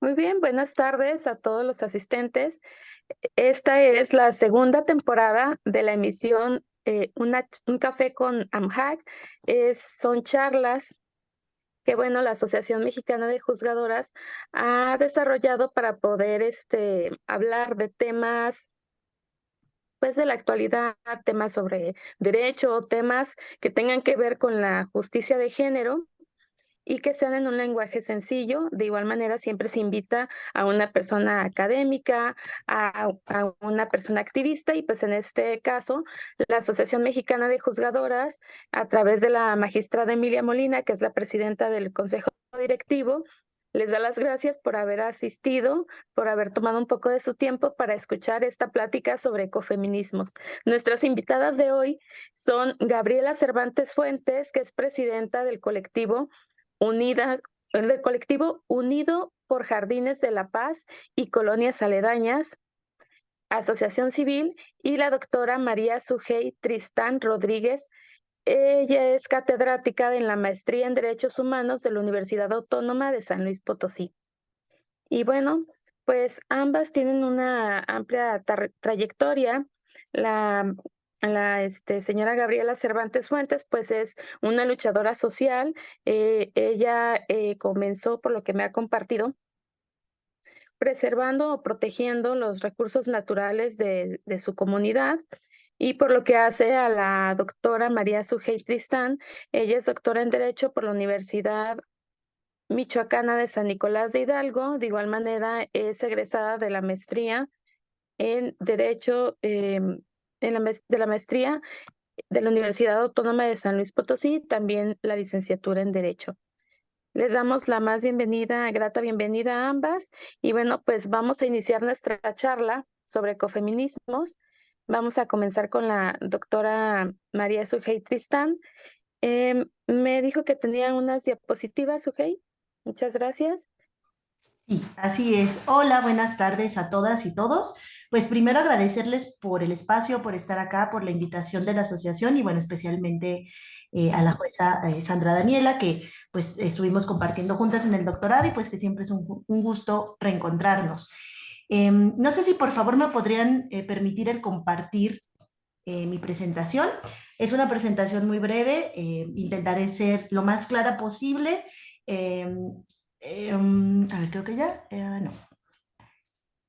Muy bien, buenas tardes a todos los asistentes. Esta es la segunda temporada de la emisión Un café con AMJAC. Son charlas que, bueno, la Asociación Mexicana de Juzgadoras ha desarrollado para poder hablar de temas pues, de la actualidad, temas sobre derecho, temas que tengan que ver con la justicia de género y que sean en un lenguaje sencillo. De igual manera, siempre se invita a una persona académica, a una persona activista y, pues, en este caso, la Asociación Mexicana de Juzgadoras, a través de la magistrada Emilia Molina, que es la presidenta del consejo directivo, les da las gracias por haber asistido, por haber tomado un poco de su tiempo para escuchar esta plática sobre ecofeminismos. Nuestras invitadas de hoy son Gabriela Cervantes Fuentes, que es presidenta unidas, del colectivo Unido por Jardines de la Paz y Colonias Aledañas, Asociación Civil, y la doctora María Sujei Tristán Rodríguez. Ella es catedrática en la Maestría en Derechos Humanos de la Universidad Autónoma de San Luis Potosí. Y bueno, pues ambas tienen una amplia trayectoria. La, la señora Gabriela Cervantes Fuentes, pues es una luchadora social. Ella comenzó, por lo que me ha compartido, preservando o protegiendo los recursos naturales de su comunidad. Y por lo que hace a la doctora María Sujei Tristán, ella es doctora en Derecho por la Universidad Michoacana de San Nicolás de Hidalgo. De igual manera, es egresada de la maestría en Derecho, de la maestría de la Universidad Autónoma de San Luis Potosí, también la licenciatura en Derecho. Les damos la más grata bienvenida a ambas. Y bueno, pues vamos a iniciar nuestra charla sobre ecofeminismos. Vamos a comenzar con la doctora María Sujei Tristán. Me dijo que tenía unas diapositivas, Sujei. Muchas gracias. Sí, así es. Hola, buenas tardes a todas y todos. Pues primero agradecerles por el espacio, por estar acá, por la invitación de la asociación y bueno, especialmente a la jueza Sandra Daniela, que pues estuvimos compartiendo juntas en el doctorado y pues que siempre es un gusto reencontrarnos. No sé si por favor me podrían permitir el compartir mi presentación. Es una presentación muy breve, intentaré ser lo más clara posible. Eh, a ver, creo que ya, no.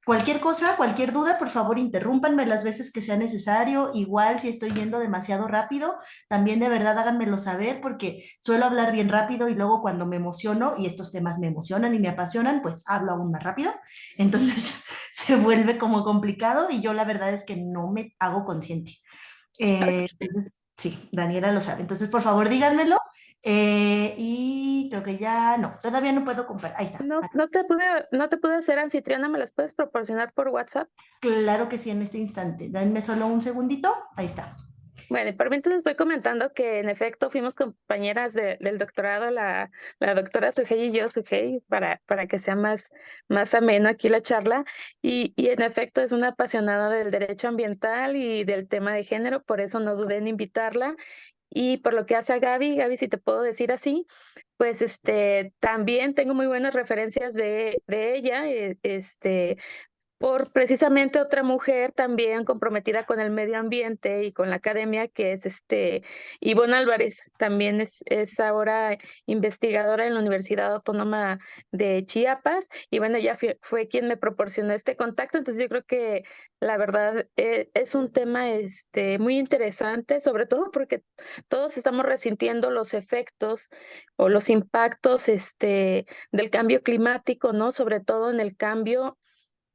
Cualquier cosa, cualquier duda, por favor, interrúmpanme las veces que sea necesario. Igual, si estoy yendo demasiado rápido, también de verdad háganmelo saber porque suelo hablar bien rápido y luego cuando me emociono y estos temas me emocionan y me apasionan, pues hablo aún más rápido. Entonces se vuelve como complicado y yo la verdad es que no me hago consciente. Entonces, sí, Daniela lo sabe. Entonces, por favor, díganmelo. Y creo que ya no, todavía no puedo comprar. Ahí está. No te pude hacer anfitriona, ¿me las puedes proporcionar por WhatsApp? Claro que sí, en este instante. Denme solo un segundito. Ahí está. Bueno, y por mientras les voy comentando que en efecto fuimos compañeras del doctorado, la doctora Sujei y yo, Sujei, para que sea más ameno aquí la charla. Y en efecto es una apasionada del derecho ambiental y del tema de género, por eso no dudé en invitarla. Y por lo que hace a Gaby, si te puedo decir así, pues también tengo muy buenas referencias de ella. Por precisamente otra mujer también comprometida con el medio ambiente y con la academia, que es Ivonne Álvarez. También es ahora investigadora en la Universidad Autónoma de Chiapas. Y bueno, ella fue quien me proporcionó este contacto. Entonces yo creo que la verdad es un tema muy interesante, sobre todo porque todos estamos resintiendo los efectos o los impactos del cambio climático, ¿no? Sobre todo en el cambio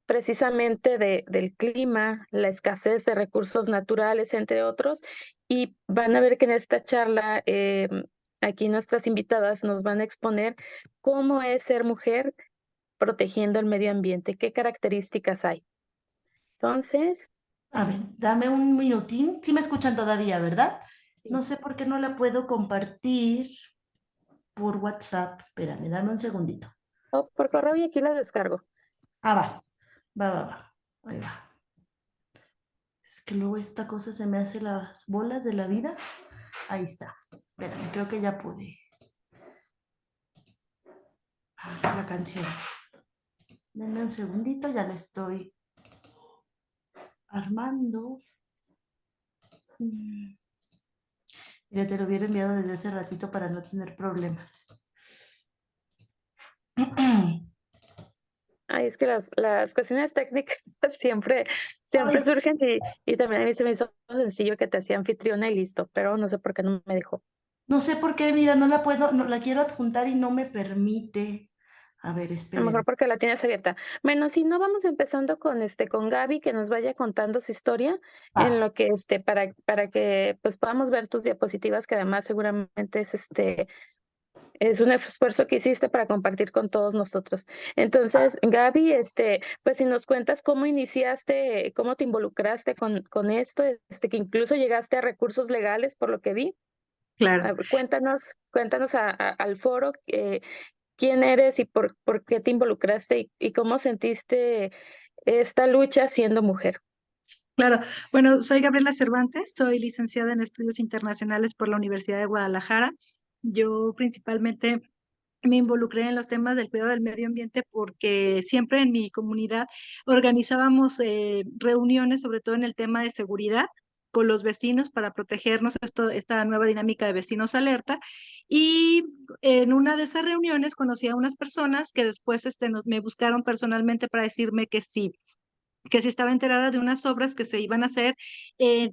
precisamente del clima, la escasez de recursos naturales, entre otros. Y van a ver que en esta charla, aquí nuestras invitadas nos van a exponer cómo es ser mujer protegiendo el medio ambiente, qué características hay. Entonces, A ver, dame un minutín. Sí me escuchan todavía, ¿verdad? sí. No sé por qué no la puedo compartir por WhatsApp. Espérame, dame un segundito. Por correo y aquí la descargo. Ah, va, va, va, va. Ahí va. Es que luego esta cosa se me hace las bolas de la vida. Ahí está. Espérame, creo que ya pude. La canción. Denme un segundito, ya lo estoy armando. Mira, te lo hubiera enviado desde hace ratito para no tener problemas. Ay, es que las cuestiones técnicas siempre, Ay, siempre surgen y también a mí se me hizo sencillo que te hacía anfitriona y listo, pero no sé por qué no me dijo. no sé por qué, mira, no la puedo, no, la quiero adjuntar y no me permite. A ver, A lo mejor esperen. porque la tienes abierta. Bueno, si no, vamos empezando con Gaby, que nos vaya contando su historia, en Va. lo que para que pues podamos ver tus diapositivas, que además seguramente es un esfuerzo que hiciste para compartir con todos nosotros. Entonces, Gaby, pues si nos cuentas cómo iniciaste, cómo te involucraste con esto, que incluso llegaste a recursos legales, por lo que vi. Claro, Cuéntanos al foro, quién eres y por qué te involucraste y cómo sentiste esta lucha siendo mujer. claro. Bueno, soy Gabriela Cervantes, soy licenciada en estudios internacionales por la Universidad de Guadalajara. Yo principalmente me involucré en los temas del cuidado del medio ambiente porque siempre en mi comunidad organizábamos reuniones, sobre todo en el tema de seguridad, con los vecinos para protegernos, esta nueva dinámica de vecinos alerta. Y en una de esas reuniones conocí a unas personas que después me buscaron personalmente para decirme que sí estaba enterada de unas obras que se iban a hacer en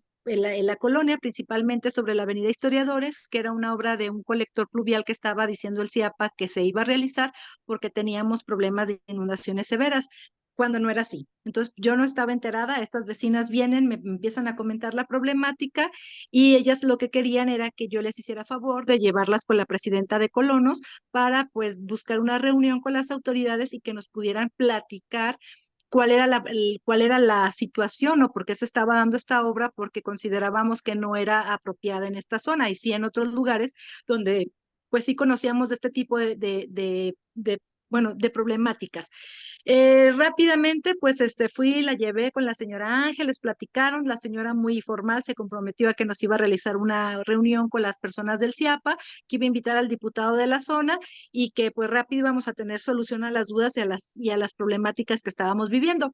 la colonia, principalmente sobre la Avenida Historiadores, que era una obra de un colector pluvial que estaba diciendo el CIAPA que se iba a realizar porque teníamos problemas de inundaciones severas, cuando no era así. Entonces yo no estaba enterada, estas vecinas vienen, me empiezan a comentar la problemática y ellas lo que querían era que yo les hiciera favor de llevarlas con la presidenta de Colonos para pues buscar una reunión con las autoridades y que nos pudieran platicar cuál era la situación o por qué se estaba dando esta obra, porque considerábamos que no era apropiada en esta zona y sí en otros lugares donde pues sí conocíamos de este tipo bueno, de problemáticas. Rápidamente, pues fui, la llevé con la señora Ángeles, platicaron, la señora muy formal se comprometió a que nos iba a realizar una reunión con las personas del CIAPA, que iba a invitar al diputado de la zona y que pues rápido íbamos a tener solución a las dudas y a las problemáticas que estábamos viviendo.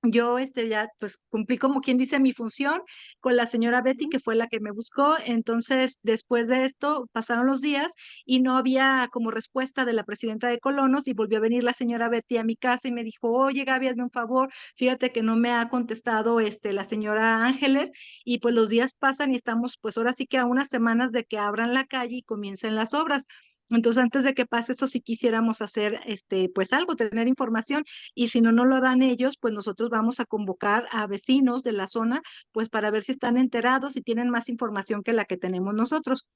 Yo ya pues cumplí como quien dice mi función con la señora Betty, que fue la que me buscó. Entonces, después de esto, pasaron los días y no había como respuesta de la presidenta de Colonos y volvió a venir la señora Betty a mi casa y me dijo, oye Gaby, hazme un favor, fíjate que no me ha contestado la señora Ángeles y pues los días pasan y estamos pues ahora sí que a unas semanas de que abran la calle y comiencen las obras. Entonces, antes de que pase eso, si quisiéramos hacer, pues algo, tener información y si no nos lo dan ellos, pues nosotros vamos a convocar a vecinos de la zona, pues para ver si están enterados y tienen más información que la que tenemos nosotros.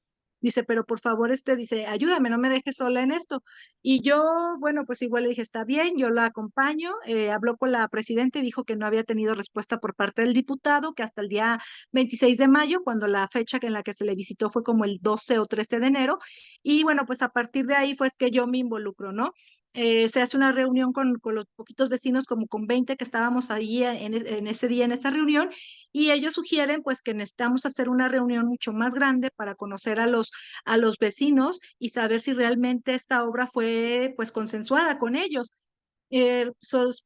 Dice, pero por favor, dice, ayúdame, no me dejes sola en esto. Y yo, bueno, pues igual le dije, está bien, yo la acompaño. Habló con la presidenta y dijo que no había tenido respuesta por parte del diputado, que hasta el día 26 de mayo, cuando la fecha en la que se le visitó fue como el 12 o 13 de enero. Y bueno, pues a partir de ahí fue que yo me involucro, ¿no? Se hace una reunión con los poquitos vecinos, como con 20 que estábamos ahí en ese día, en esa reunión, y ellos sugieren pues que necesitamos hacer una reunión mucho más grande para conocer a los vecinos y saber si realmente esta obra fue pues consensuada con ellos.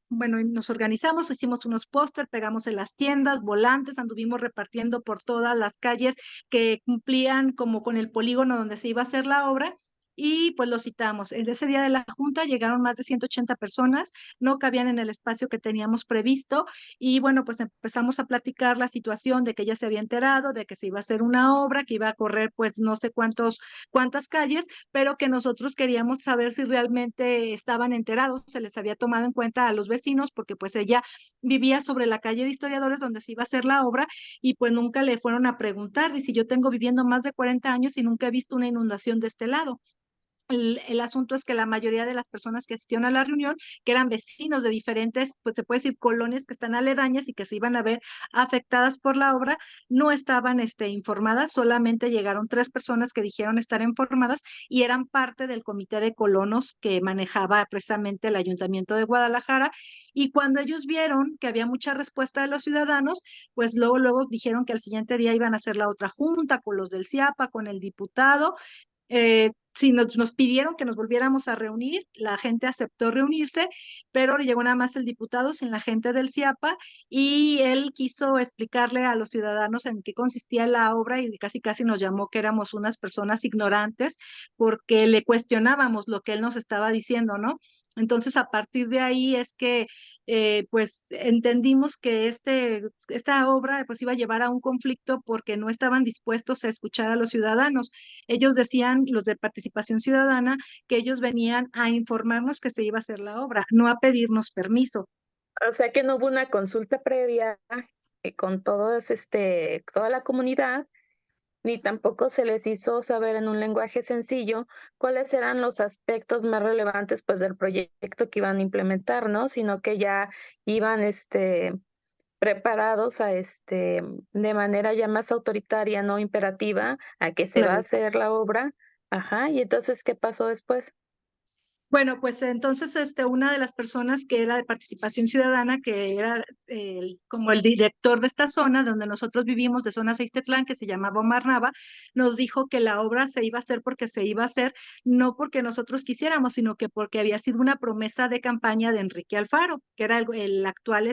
Bueno, nos organizamos, hicimos unos póster, pegamos en las tiendas, volantes, anduvimos repartiendo por todas las calles que cumplían como con el polígono donde se iba a hacer la obra y pues lo citamos. En ese día de la junta llegaron más de 180 personas, no cabían en el espacio que teníamos previsto y bueno, pues empezamos a platicar la situación de que ya se había enterado, de que se iba a hacer una obra, que iba a correr pues no sé cuántas calles, pero que nosotros queríamos saber si realmente estaban enterados, se les había tomado en cuenta a los vecinos, porque pues ella vivía sobre la calle de Historiadores donde se iba a hacer la obra y pues nunca le fueron a preguntar, dice, yo tengo viviendo más de 40 años y nunca he visto una inundación de este lado. el asunto es que la mayoría de las personas que asistieron a la reunión, que eran vecinos de diferentes, pues se puede decir colonias que están aledañas y que se iban a ver afectadas por la obra, no estaban informadas, solamente llegaron 3 personas que dijeron estar informadas y eran parte del comité de colonos que manejaba precisamente el Ayuntamiento de Guadalajara. Y cuando ellos vieron que había mucha respuesta de los ciudadanos, pues luego dijeron que al siguiente día iban a hacer la otra junta con los del CIAPA, con el diputado. Sí, nos pidieron que nos volviéramos a reunir, la gente aceptó reunirse, pero llegó nada más el diputado sin la gente del CIAPA y él quiso explicarle a los ciudadanos en qué consistía la obra y casi casi nos llamó que éramos unas personas ignorantes porque le cuestionábamos lo que él nos estaba diciendo, ¿no? Entonces, a partir de ahí es que pues entendimos que esta obra pues iba a llevar a un conflicto porque no estaban dispuestos a escuchar a los ciudadanos. Ellos decían, los de participación ciudadana, que ellos venían a informarnos que se iba a hacer la obra, no a pedirnos permiso. O sea que no hubo una consulta previa con todos, toda la comunidad, ni tampoco se les hizo saber en un lenguaje sencillo cuáles eran los aspectos más relevantes pues del proyecto que iban a implementar, ¿no? Sino que ya iban preparados de manera ya más autoritaria, no imperativa, a que se va a Claro. hacer la obra. Ajá, y entonces, ¿qué pasó después? Bueno, pues entonces una de las personas que era de participación ciudadana, que era como el director de esta zona donde nosotros vivimos, de zona 6 Tetlán, que se llamaba Omar Nava, nos dijo que la obra se iba a hacer porque se iba a hacer, no porque nosotros quisiéramos, sino que porque había sido una promesa de campaña de Enrique Alfaro, que era el actual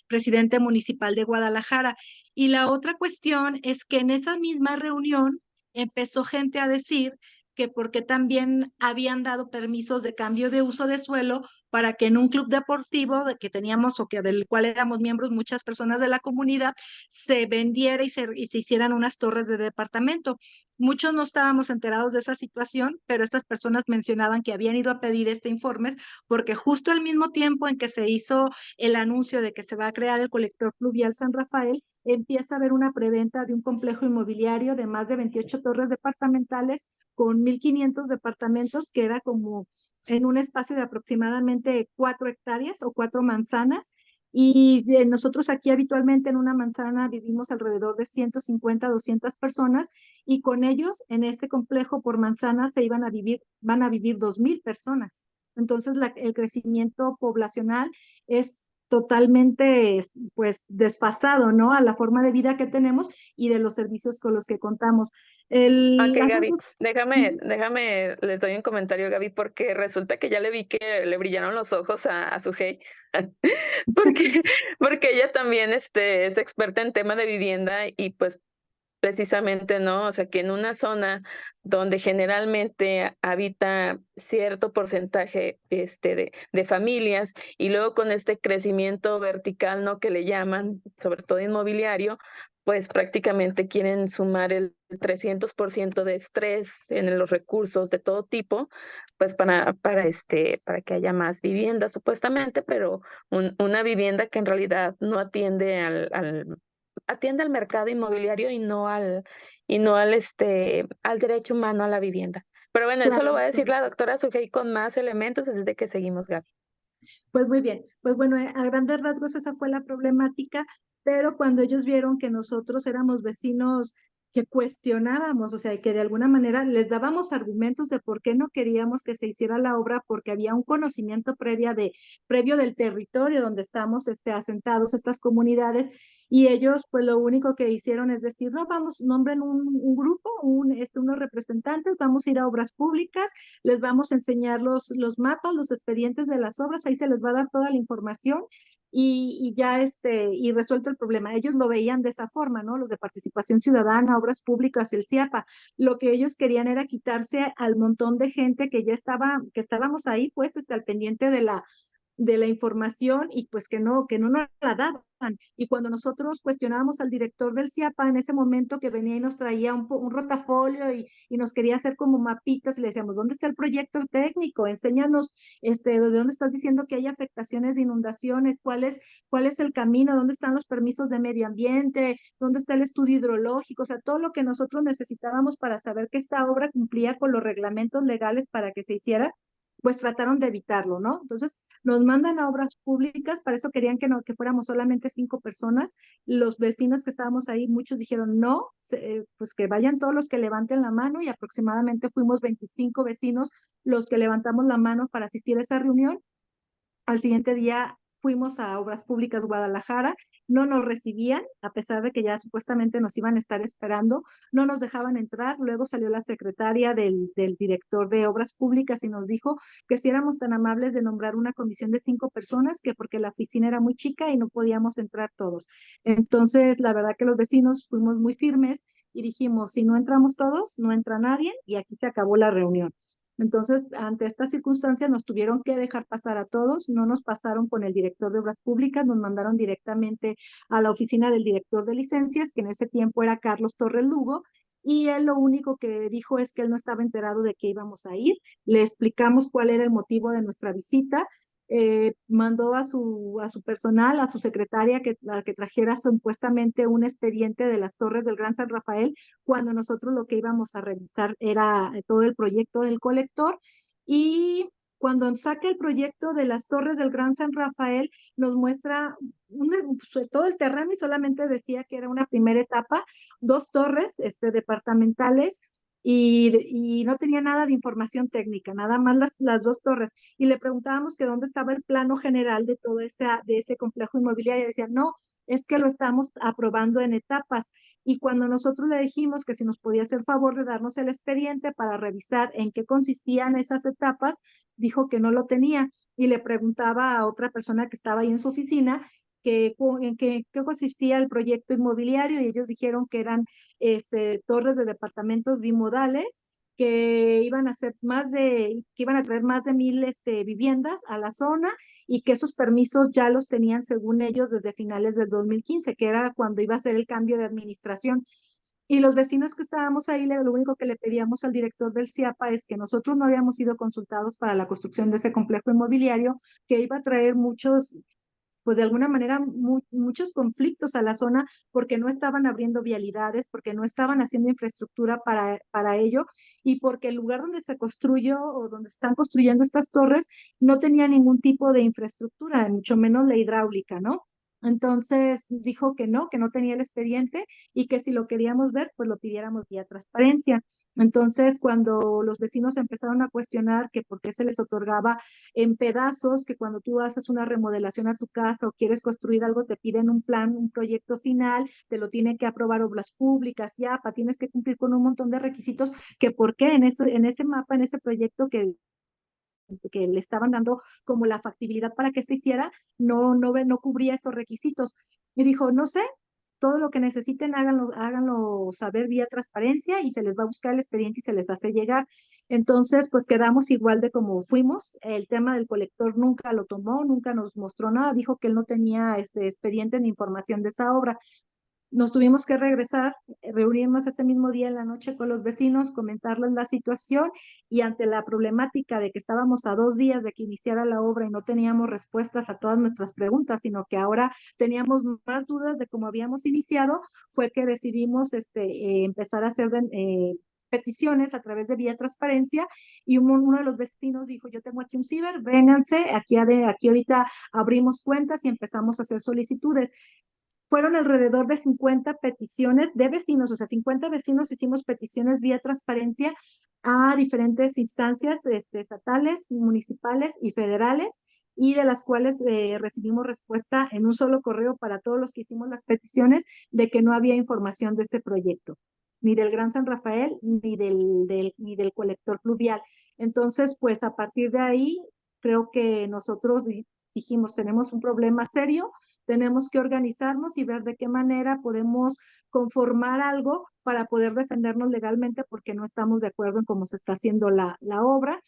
presidente municipal de Guadalajara. Y la otra cuestión es que en esa misma reunión empezó gente a decir que porque también habían dado permisos de cambio de uso de suelo para que en un club deportivo que teníamos o que del cual éramos miembros muchas personas de la comunidad, se vendiera y se hicieran unas torres de departamento. Muchos no estábamos enterados de esa situación, pero estas personas mencionaban que habían ido a pedir informes porque justo al mismo tiempo en que se hizo el anuncio de que se va a crear el colector fluvial San Rafael, empieza a haber una preventa de un complejo inmobiliario de más de 28 torres departamentales con 1,500 departamentos, que era como en un espacio de aproximadamente 4 hectáreas o 4 manzanas. Y nosotros aquí habitualmente en una manzana vivimos alrededor de 150, 200 personas y con ellos en este complejo por manzana van a vivir 2,000 personas. Entonces el crecimiento poblacional es totalmente pues desfasado, ¿no? A la forma de vida que tenemos y de los servicios con los que contamos. Ok, El Gaby, asunto es... les doy un comentario, Gaby, porque resulta que ya le vi que le brillaron los ojos a Sujei, porque, porque ella también es experta en tema de vivienda y pues precisamente, ¿no? O sea, que en una zona donde generalmente habita cierto porcentaje de familias y luego con este crecimiento vertical, ¿no? Que le llaman, sobre todo inmobiliario, pues prácticamente quieren sumar el 300% de estrés en los recursos de todo tipo, pues para que haya más vivienda supuestamente, pero una vivienda que en realidad no atiende atiende al mercado inmobiliario y no al derecho humano a la vivienda. Pero bueno, eso lo Claro, va a decir la doctora Sujei con más elementos, así de que seguimos, Gaby. pues muy bien. Pues bueno, a grandes rasgos esa fue la problemática, pero cuando ellos vieron que nosotros éramos vecinos que cuestionábamos, o sea, que de alguna manera les dábamos argumentos de por qué no queríamos que se hiciera la obra, porque había un conocimiento previo del territorio donde estamos asentados estas comunidades, y ellos pues lo único que hicieron es decir, no, vamos, nombren un grupo, unos representantes, vamos a ir a obras públicas, les vamos a enseñar los mapas, los expedientes de las obras, ahí se les va a dar toda la información y ya y resuelto el problema. Ellos lo veían de esa forma, ¿no? Los de participación ciudadana, obras públicas, el CIAPA. Lo que ellos querían era quitarse al montón de gente que ya que estábamos ahí, pues, al pendiente de la información y pues que no nos la daban. Y cuando nosotros cuestionábamos al director del CIAPA en ese momento que venía y nos traía un rotafolio y nos quería hacer como mapitas y le decíamos, ¿dónde está el proyecto técnico? Enséñanos, ¿de dónde estás diciendo que hay afectaciones de inundaciones? ¿Cuál es el camino? ¿Dónde están los permisos de medio ambiente? ¿Dónde está el estudio hidrológico? O sea, todo lo que nosotros necesitábamos para saber que esta obra cumplía con los reglamentos legales para que se hiciera, pues trataron de evitarlo, ¿no? Entonces, nos mandan a obras públicas, para eso querían que, no, que fuéramos solamente 5 personas. Los vecinos que estábamos ahí, muchos dijeron no, pues que vayan todos los que levanten la mano, y aproximadamente fuimos 25 vecinos los que levantamos la mano para asistir a esa reunión. Al siguiente día fuimos a Obras Públicas Guadalajara, no nos recibían, a pesar de que ya supuestamente nos iban a estar esperando, no nos dejaban entrar. Luego salió la secretaria del director de Obras Públicas y nos dijo que si éramos tan amables de nombrar una comisión de 5 personas, que porque la oficina era muy chica y no podíamos entrar todos. Entonces, la verdad que los vecinos fuimos muy firmes y dijimos, si no entramos todos, no entra nadie, y aquí se acabó la reunión. Entonces, ante esta circunstancia, nos tuvieron que dejar pasar a todos, no nos pasaron con el director de Obras Públicas, nos mandaron directamente a la oficina del director de licencias, que en ese tiempo era Carlos Torres Lugo, y él lo único que dijo es que él no estaba enterado de que íbamos a ir. Le explicamos cuál era el motivo de nuestra visita. Mandó a su personal, a su secretaria, que trajera supuestamente un expediente de las torres del Gran San Rafael, cuando nosotros lo que íbamos a revisar era todo el proyecto del colector. Y cuando saca el proyecto de las torres del Gran San Rafael, nos muestra todo el terreno, y solamente decía que era una primera etapa, 2 torres departamentales, y no tenía nada de información técnica, nada más las 2 torres. Y le preguntábamos que dónde estaba el plano general de todo de ese complejo inmobiliario, y decía, no, es que lo estamos aprobando en etapas. Y cuando nosotros le dijimos que si nos podía hacer favor de darnos el expediente para revisar en qué consistían esas etapas, dijo que no lo tenía, y le preguntaba a otra persona que estaba ahí en su oficina en qué consistía el proyecto inmobiliario, y ellos dijeron que eran torres de departamentos bimodales que iban a ser que iban a traer más de 1,000 viviendas a la zona, y que esos permisos ya los tenían según ellos desde finales del 2015, que era cuando iba a ser el cambio de administración. Y los vecinos que estábamos ahí, lo único que le pedíamos al director del CIAPA es que nosotros no habíamos sido consultados para la construcción de ese complejo inmobiliario, que iba a traer pues de alguna manera muchos conflictos a la zona, porque no estaban abriendo vialidades, porque no estaban haciendo infraestructura para ello, y porque el lugar donde se construyó o donde están construyendo estas torres no tenía ningún tipo de infraestructura, mucho menos la hidráulica, ¿no? Entonces dijo que no tenía el expediente, y que si lo queríamos ver, pues lo pidiéramos vía transparencia. Entonces, cuando los vecinos empezaron a cuestionar que por qué se les otorgaba en pedazos, que cuando tú haces una remodelación a tu casa o quieres construir algo, te piden un plan, un proyecto final, te lo tienen que aprobar Obras Públicas, tienes que cumplir con un montón de requisitos, que por qué en ese mapa, en ese proyecto que le estaban dando como la factibilidad para que se hiciera, no cubría esos requisitos. Y dijo, no sé, todo lo que necesiten, háganlo saber vía transparencia, y se les va a buscar el expediente y se les hace llegar. Entonces, pues quedamos igual de como fuimos. El tema del colector nunca lo tomó, nunca nos mostró nada, dijo que él no tenía este expediente ni información de esa obra. Nos tuvimos que regresar, reunirnos ese mismo día en la noche con los vecinos, comentarles la situación, y ante la problemática de que estábamos a 2 días de que iniciara la obra y no teníamos respuestas a todas nuestras preguntas, sino que ahora teníamos más dudas de cómo habíamos iniciado, fue que decidimos empezar a hacer peticiones a través de vía transparencia, y uno de los vecinos dijo, yo tengo aquí un ciber, vénganse, aquí ahorita abrimos cuentas y empezamos a hacer solicitudes. Fueron alrededor de 50 peticiones de vecinos, o sea, 50 vecinos hicimos peticiones vía transparencia a diferentes instancias estatales, municipales y federales, y de las cuales recibimos respuesta en un solo correo para todos los que hicimos las peticiones, de que no había información de ese proyecto, ni del Gran San Rafael, ni del colector pluvial. Entonces, pues a partir de ahí, creo que nosotros dijimos, tenemos un problema serio, tenemos que organizarnos y ver de qué manera podemos conformar algo para poder defendernos legalmente, porque no estamos de acuerdo en cómo se está haciendo la obra.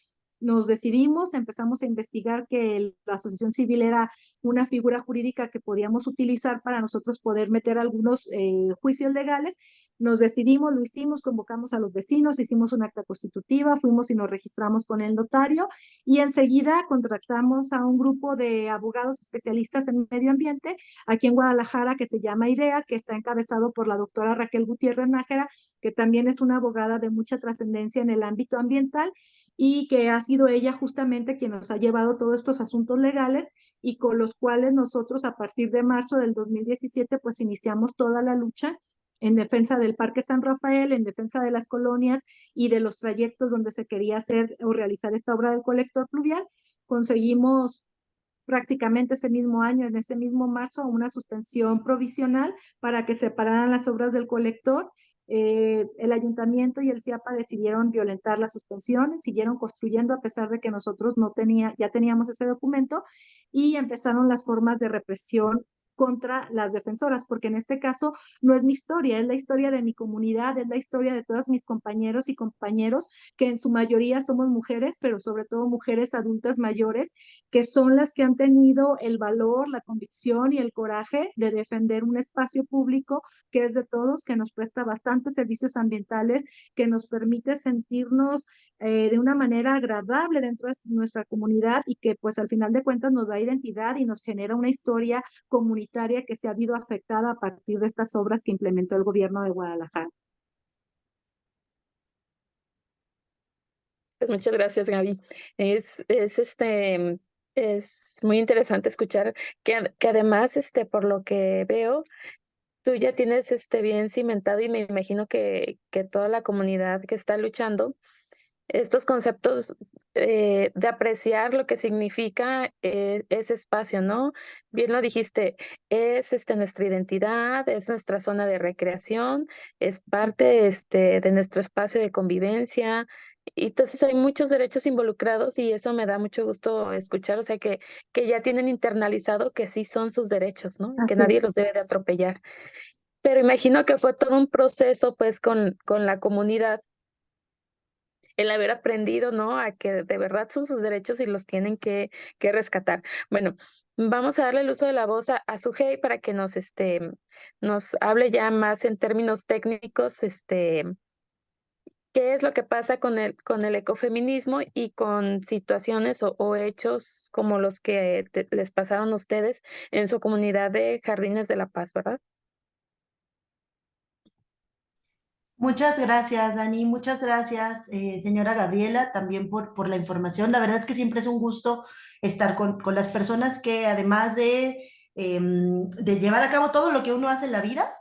nos decidimos, empezamos a investigar que la asociación civil era una figura jurídica que podíamos utilizar para nosotros poder meter algunos juicios legales. Nos decidimos, lo hicimos, convocamos a los vecinos, hicimos una acta constitutiva, fuimos y nos registramos con el notario y enseguida contratamos a un grupo de abogados especialistas en medio ambiente aquí en Guadalajara que se llama IDEA, que está encabezado por la doctora Raquel Gutiérrez Nájera, que también es una abogada de mucha trascendencia en el ámbito ambiental y que ha sido ella justamente quien nos ha llevado todos estos asuntos legales y con los cuales nosotros a partir de marzo del 2017 pues iniciamos toda la lucha en defensa del Parque San Rafael, en defensa de las colonias y de los trayectos donde se quería hacer o realizar esta obra del colector pluvial. Conseguimos prácticamente ese mismo año, en ese mismo marzo, una suspensión provisional para que se pararan las obras del colector. El ayuntamiento y el CIAPA decidieron violentar la suspensión, siguieron construyendo a pesar de que nosotros ya teníamos ese documento y empezaron las formas de represión contra las defensoras, porque en este caso no es mi historia, es la historia de mi comunidad, es la historia de todos mis compañeros y compañeros, que en su mayoría somos mujeres, pero sobre todo mujeres adultas mayores, que son las que han tenido el valor, la convicción y el coraje de defender un espacio público que es de todos, que nos presta bastantes servicios ambientales, que nos permite sentirnos de una manera agradable dentro de nuestra comunidad y que pues al final de cuentas nos da identidad y nos genera una historia comunitaria que se ha visto afectada a partir de estas obras que implementó el gobierno de Guadalajara. Pues muchas gracias, Gaby. Es muy interesante escuchar que además, por lo que veo, tú ya tienes bien cimentado y me imagino que toda la comunidad que está luchando estos conceptos de apreciar lo que significa ese espacio, ¿no? Bien lo dijiste, es nuestra identidad, es nuestra zona de recreación, es parte de nuestro espacio de convivencia. Y entonces hay muchos derechos involucrados y eso me da mucho gusto escuchar, o sea que ya tienen internalizado que sí son sus derechos, ¿no? Y que Así nadie los es. debe de atropellar. Pero imagino que fue todo un proceso, pues, con la comunidad el haber aprendido, ¿no? A que de verdad son sus derechos y los tienen que rescatar. Bueno, vamos a darle el uso de la voz a Sujei para que nos hable ya más en términos técnicos, qué es lo que pasa con el ecofeminismo y con situaciones o hechos como los que les pasaron a ustedes en su comunidad de Jardines de la Paz, ¿verdad? Muchas gracias, Dani. Muchas gracias, señora Gabriela, también por la información. La verdad es que siempre es un gusto estar con las personas que además de llevar a cabo todo lo que uno hace en la vida,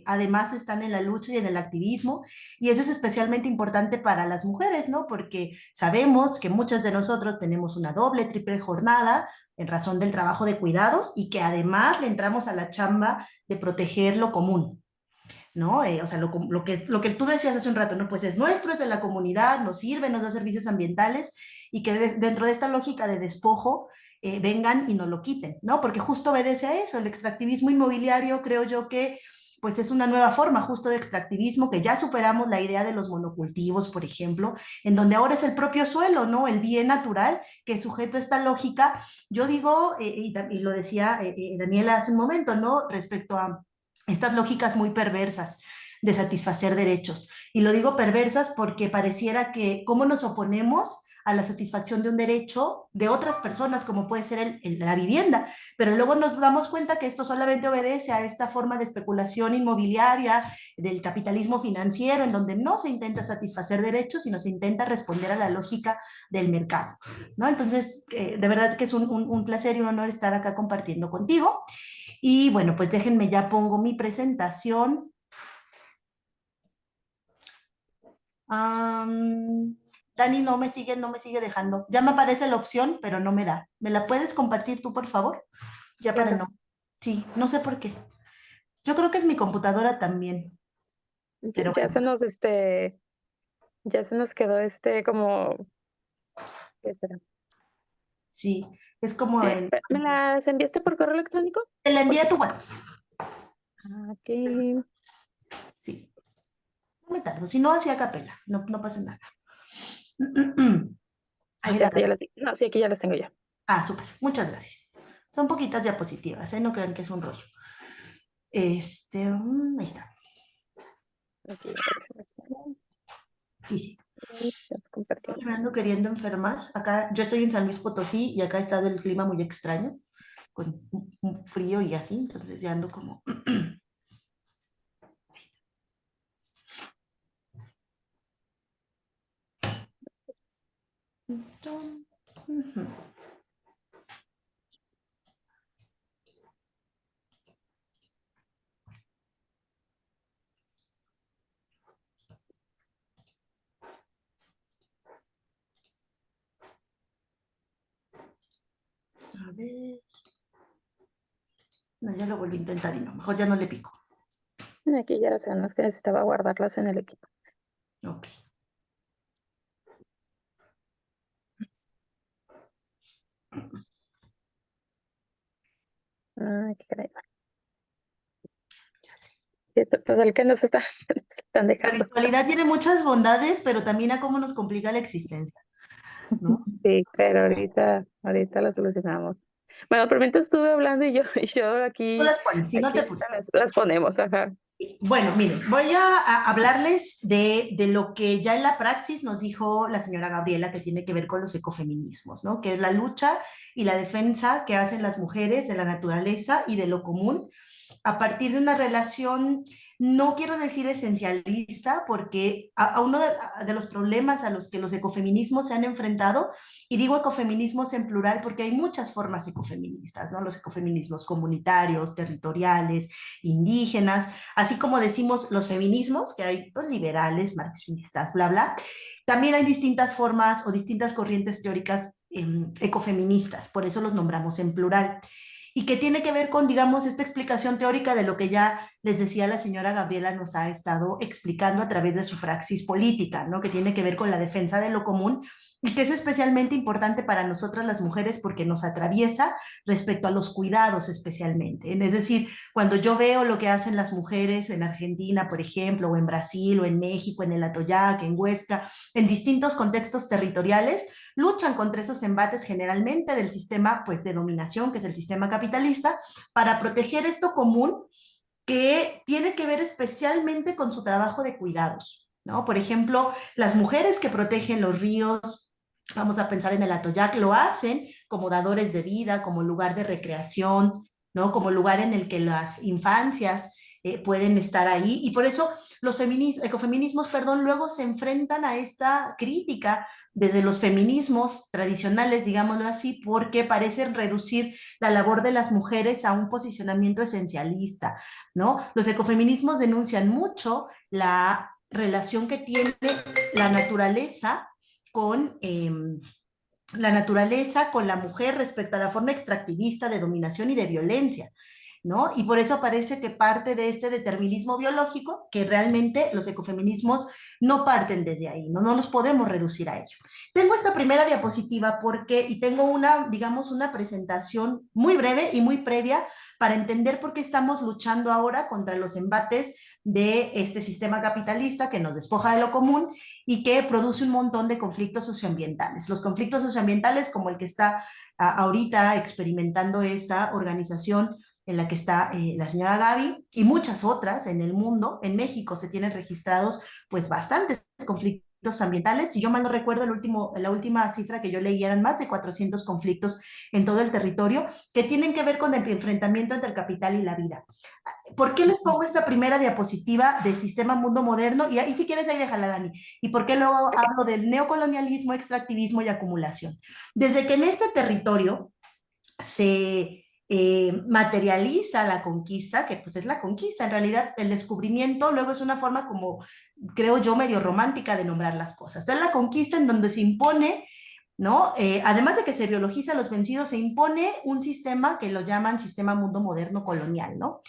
además están en la lucha y en el activismo. Y eso es especialmente importante para las mujeres, ¿no? Porque sabemos que muchas de nosotros tenemos una doble, triple jornada en razón del trabajo de cuidados y que además le entramos a la chamba de proteger lo común. ¿No? O sea, lo que tú decías hace un rato, ¿no? Pues es nuestro, es de la comunidad, nos sirve, nos da servicios ambientales y que dentro de esta lógica de despojo vengan y nos lo quiten, ¿no? Porque justo obedece a eso, el extractivismo inmobiliario creo yo que pues es una nueva forma justo de extractivismo, que ya superamos la idea de los monocultivos, por ejemplo, en donde ahora es el propio suelo, ¿no? El bien natural que es sujeto a esta lógica. Yo digo, y lo decía Daniela hace un momento, ¿no? Respecto a estas lógicas muy perversas de satisfacer derechos. Y lo digo perversas porque pareciera que cómo nos oponemos a la satisfacción de un derecho de otras personas, como puede ser la vivienda, pero luego nos damos cuenta que esto solamente obedece a esta forma de especulación inmobiliaria, del capitalismo financiero, en donde no se intenta satisfacer derechos, sino se intenta responder a la lógica del mercado, ¿no? Entonces, de verdad que es un placer y un honor estar acá compartiendo contigo. Y bueno, pues déjenme ya pongo mi presentación. Dani no me sigue dejando. Ya me aparece la opción, pero no me da. ¿Me la puedes compartir tú, por favor? Ya para Claro. no. Sí, no sé por qué. Yo creo que es mi computadora también, pero Ya bueno, ya se nos quedó como, ¿qué será? sí, es como en... ¿Me las enviaste por correo electrónico? Te la envié Porque, a tu WhatsApp. aquí, Sí, no me tardo. Si no, hacía capela. No, no pasa nada. Ay, Ay, sí, aquí ya las, no, sí, aquí ya las tengo ya. súper. Muchas gracias. Son poquitas diapositivas, ¿eh? No crean que es un rollo. Ahí está. Aquí, a ver, déjame explicar. Sí, sí. Y las compartimos. Me ando queriendo enfermar. Acá, yo estoy en San Luis Potosí y acá ha estado el clima muy extraño, con un frío y así, entonces ya ando como... Ujú. A ver... No, ya lo volví a intentar y no, mejor ya no le pico. Aquí ya las ganas que necesitaba guardarlas en el equipo. Ok. Ay, qué caray. Ya sé. Total que nos están, nos están La dejando. virtualidad tiene muchas bondades, pero también a cómo nos complica la existencia, ¿no? Sí, pero ahorita lo solucionamos. Bueno, por mientras estuve hablando y yo, y yo Tú aquí, las pones, si no aquí te ahorita pones. las ponemos, ajá. Sí. Bueno, miren, voy a hablarles de lo que ya en la praxis nos dijo la señora Gabriela, que tiene que ver con los ecofeminismos, ¿no? Que es la lucha y la defensa que hacen las mujeres de la naturaleza y de lo común a partir de una relación, no quiero decir esencialista, porque a uno de los problemas a los que los ecofeminismos se han enfrentado, y digo ecofeminismos en plural porque hay muchas formas ecofeministas, ¿no? Los ecofeminismos comunitarios, territoriales, indígenas, así como decimos los feminismos, que hay pues, liberales, marxistas, bla, bla. También hay distintas formas o distintas corrientes teóricas ecofeministas, por eso los nombramos en plural y que tiene que ver con, digamos, esta explicación teórica de lo que ya les decía la señora Gabriela nos ha estado explicando a través de su praxis política, ¿no? Que tiene que ver con la defensa de lo común y que es especialmente importante para nosotras las mujeres porque nos atraviesa respecto a los cuidados especialmente. Es decir, cuando yo veo lo que hacen las mujeres en Argentina, por ejemplo, o en Brasil, o en México, en el Atoyac, en Huesca, en distintos contextos territoriales, luchan contra esos embates generalmente del sistema pues, de dominación, que es el sistema capitalista, para proteger esto común que tiene que ver especialmente con su trabajo de cuidados, ¿no? Por ejemplo, las mujeres que protegen los ríos, vamos a pensar en el Atoyac, lo hacen como dadores de vida, como lugar de recreación, ¿no? Como lugar en el que las infancias pueden estar ahí y por eso los ecofeminismos, perdón, luego se enfrentan a esta crítica desde los feminismos tradicionales, digámoslo así, porque parecen reducir la labor de las mujeres a un posicionamiento esencialista, ¿no? Los ecofeminismos denuncian mucho la relación que tiene la naturaleza con... la naturaleza con la mujer respecto a la forma extractivista de dominación y de violencia, ¿no? Y por eso aparece que parte de este determinismo biológico, que realmente los ecofeminismos no parten desde ahí, ¿no? No los podemos reducir a ello. Tengo esta primera diapositiva porque, y tengo una, digamos, una presentación muy breve y muy previa para entender por qué estamos luchando ahora contra los embates de este sistema capitalista que nos despoja de lo común y que produce un montón de conflictos socioambientales. Los conflictos socioambientales como el que está ahorita experimentando esta organización en la que está la señora Gaby y muchas otras en el mundo. En México se tienen registrados pues bastantes conflictos ambientales. Si yo mal no recuerdo, la última cifra que yo leí eran más de 400 conflictos en todo el territorio que tienen que ver con el enfrentamiento entre el capital y la vida. ¿Por qué les pongo esta primera diapositiva del sistema mundo moderno? Y ahí si quieres ahí déjala, Dani. ¿Y por qué luego hablo del neocolonialismo, extractivismo y acumulación? Desde que en este territorio se materializa la conquista, que pues es la conquista, en realidad el descubrimiento luego es una forma como, creo yo, medio romántica de nombrar las cosas. Es la conquista en donde se impone, ¿no? Además de que se biologiza a los vencidos, se impone un sistema que lo llaman sistema mundo moderno colonial, ¿no?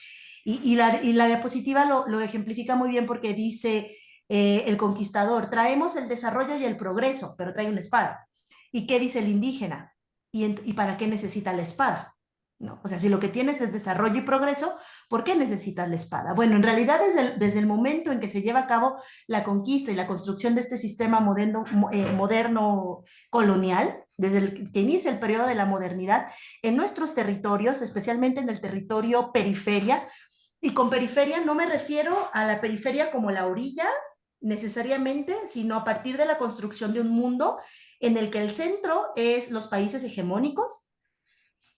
Y la diapositiva lo ejemplifica muy bien porque dice el conquistador, traemos el desarrollo y el progreso, pero trae una espada. ¿Y qué dice el indígena? ¿Y para qué necesita la espada? ¿no? O sea, si lo que tienes es desarrollo y progreso, ¿por qué necesitas la espada? Bueno, en realidad desde el momento en que se lleva a cabo la conquista y la construcción de este sistema moderno colonial, desde el que inicia el periodo de la modernidad, en nuestros territorios, especialmente en el territorio periferia, y con periferia no me refiero a la periferia como la orilla necesariamente, sino a partir de la construcción de un mundo en el que el centro es los países hegemónicos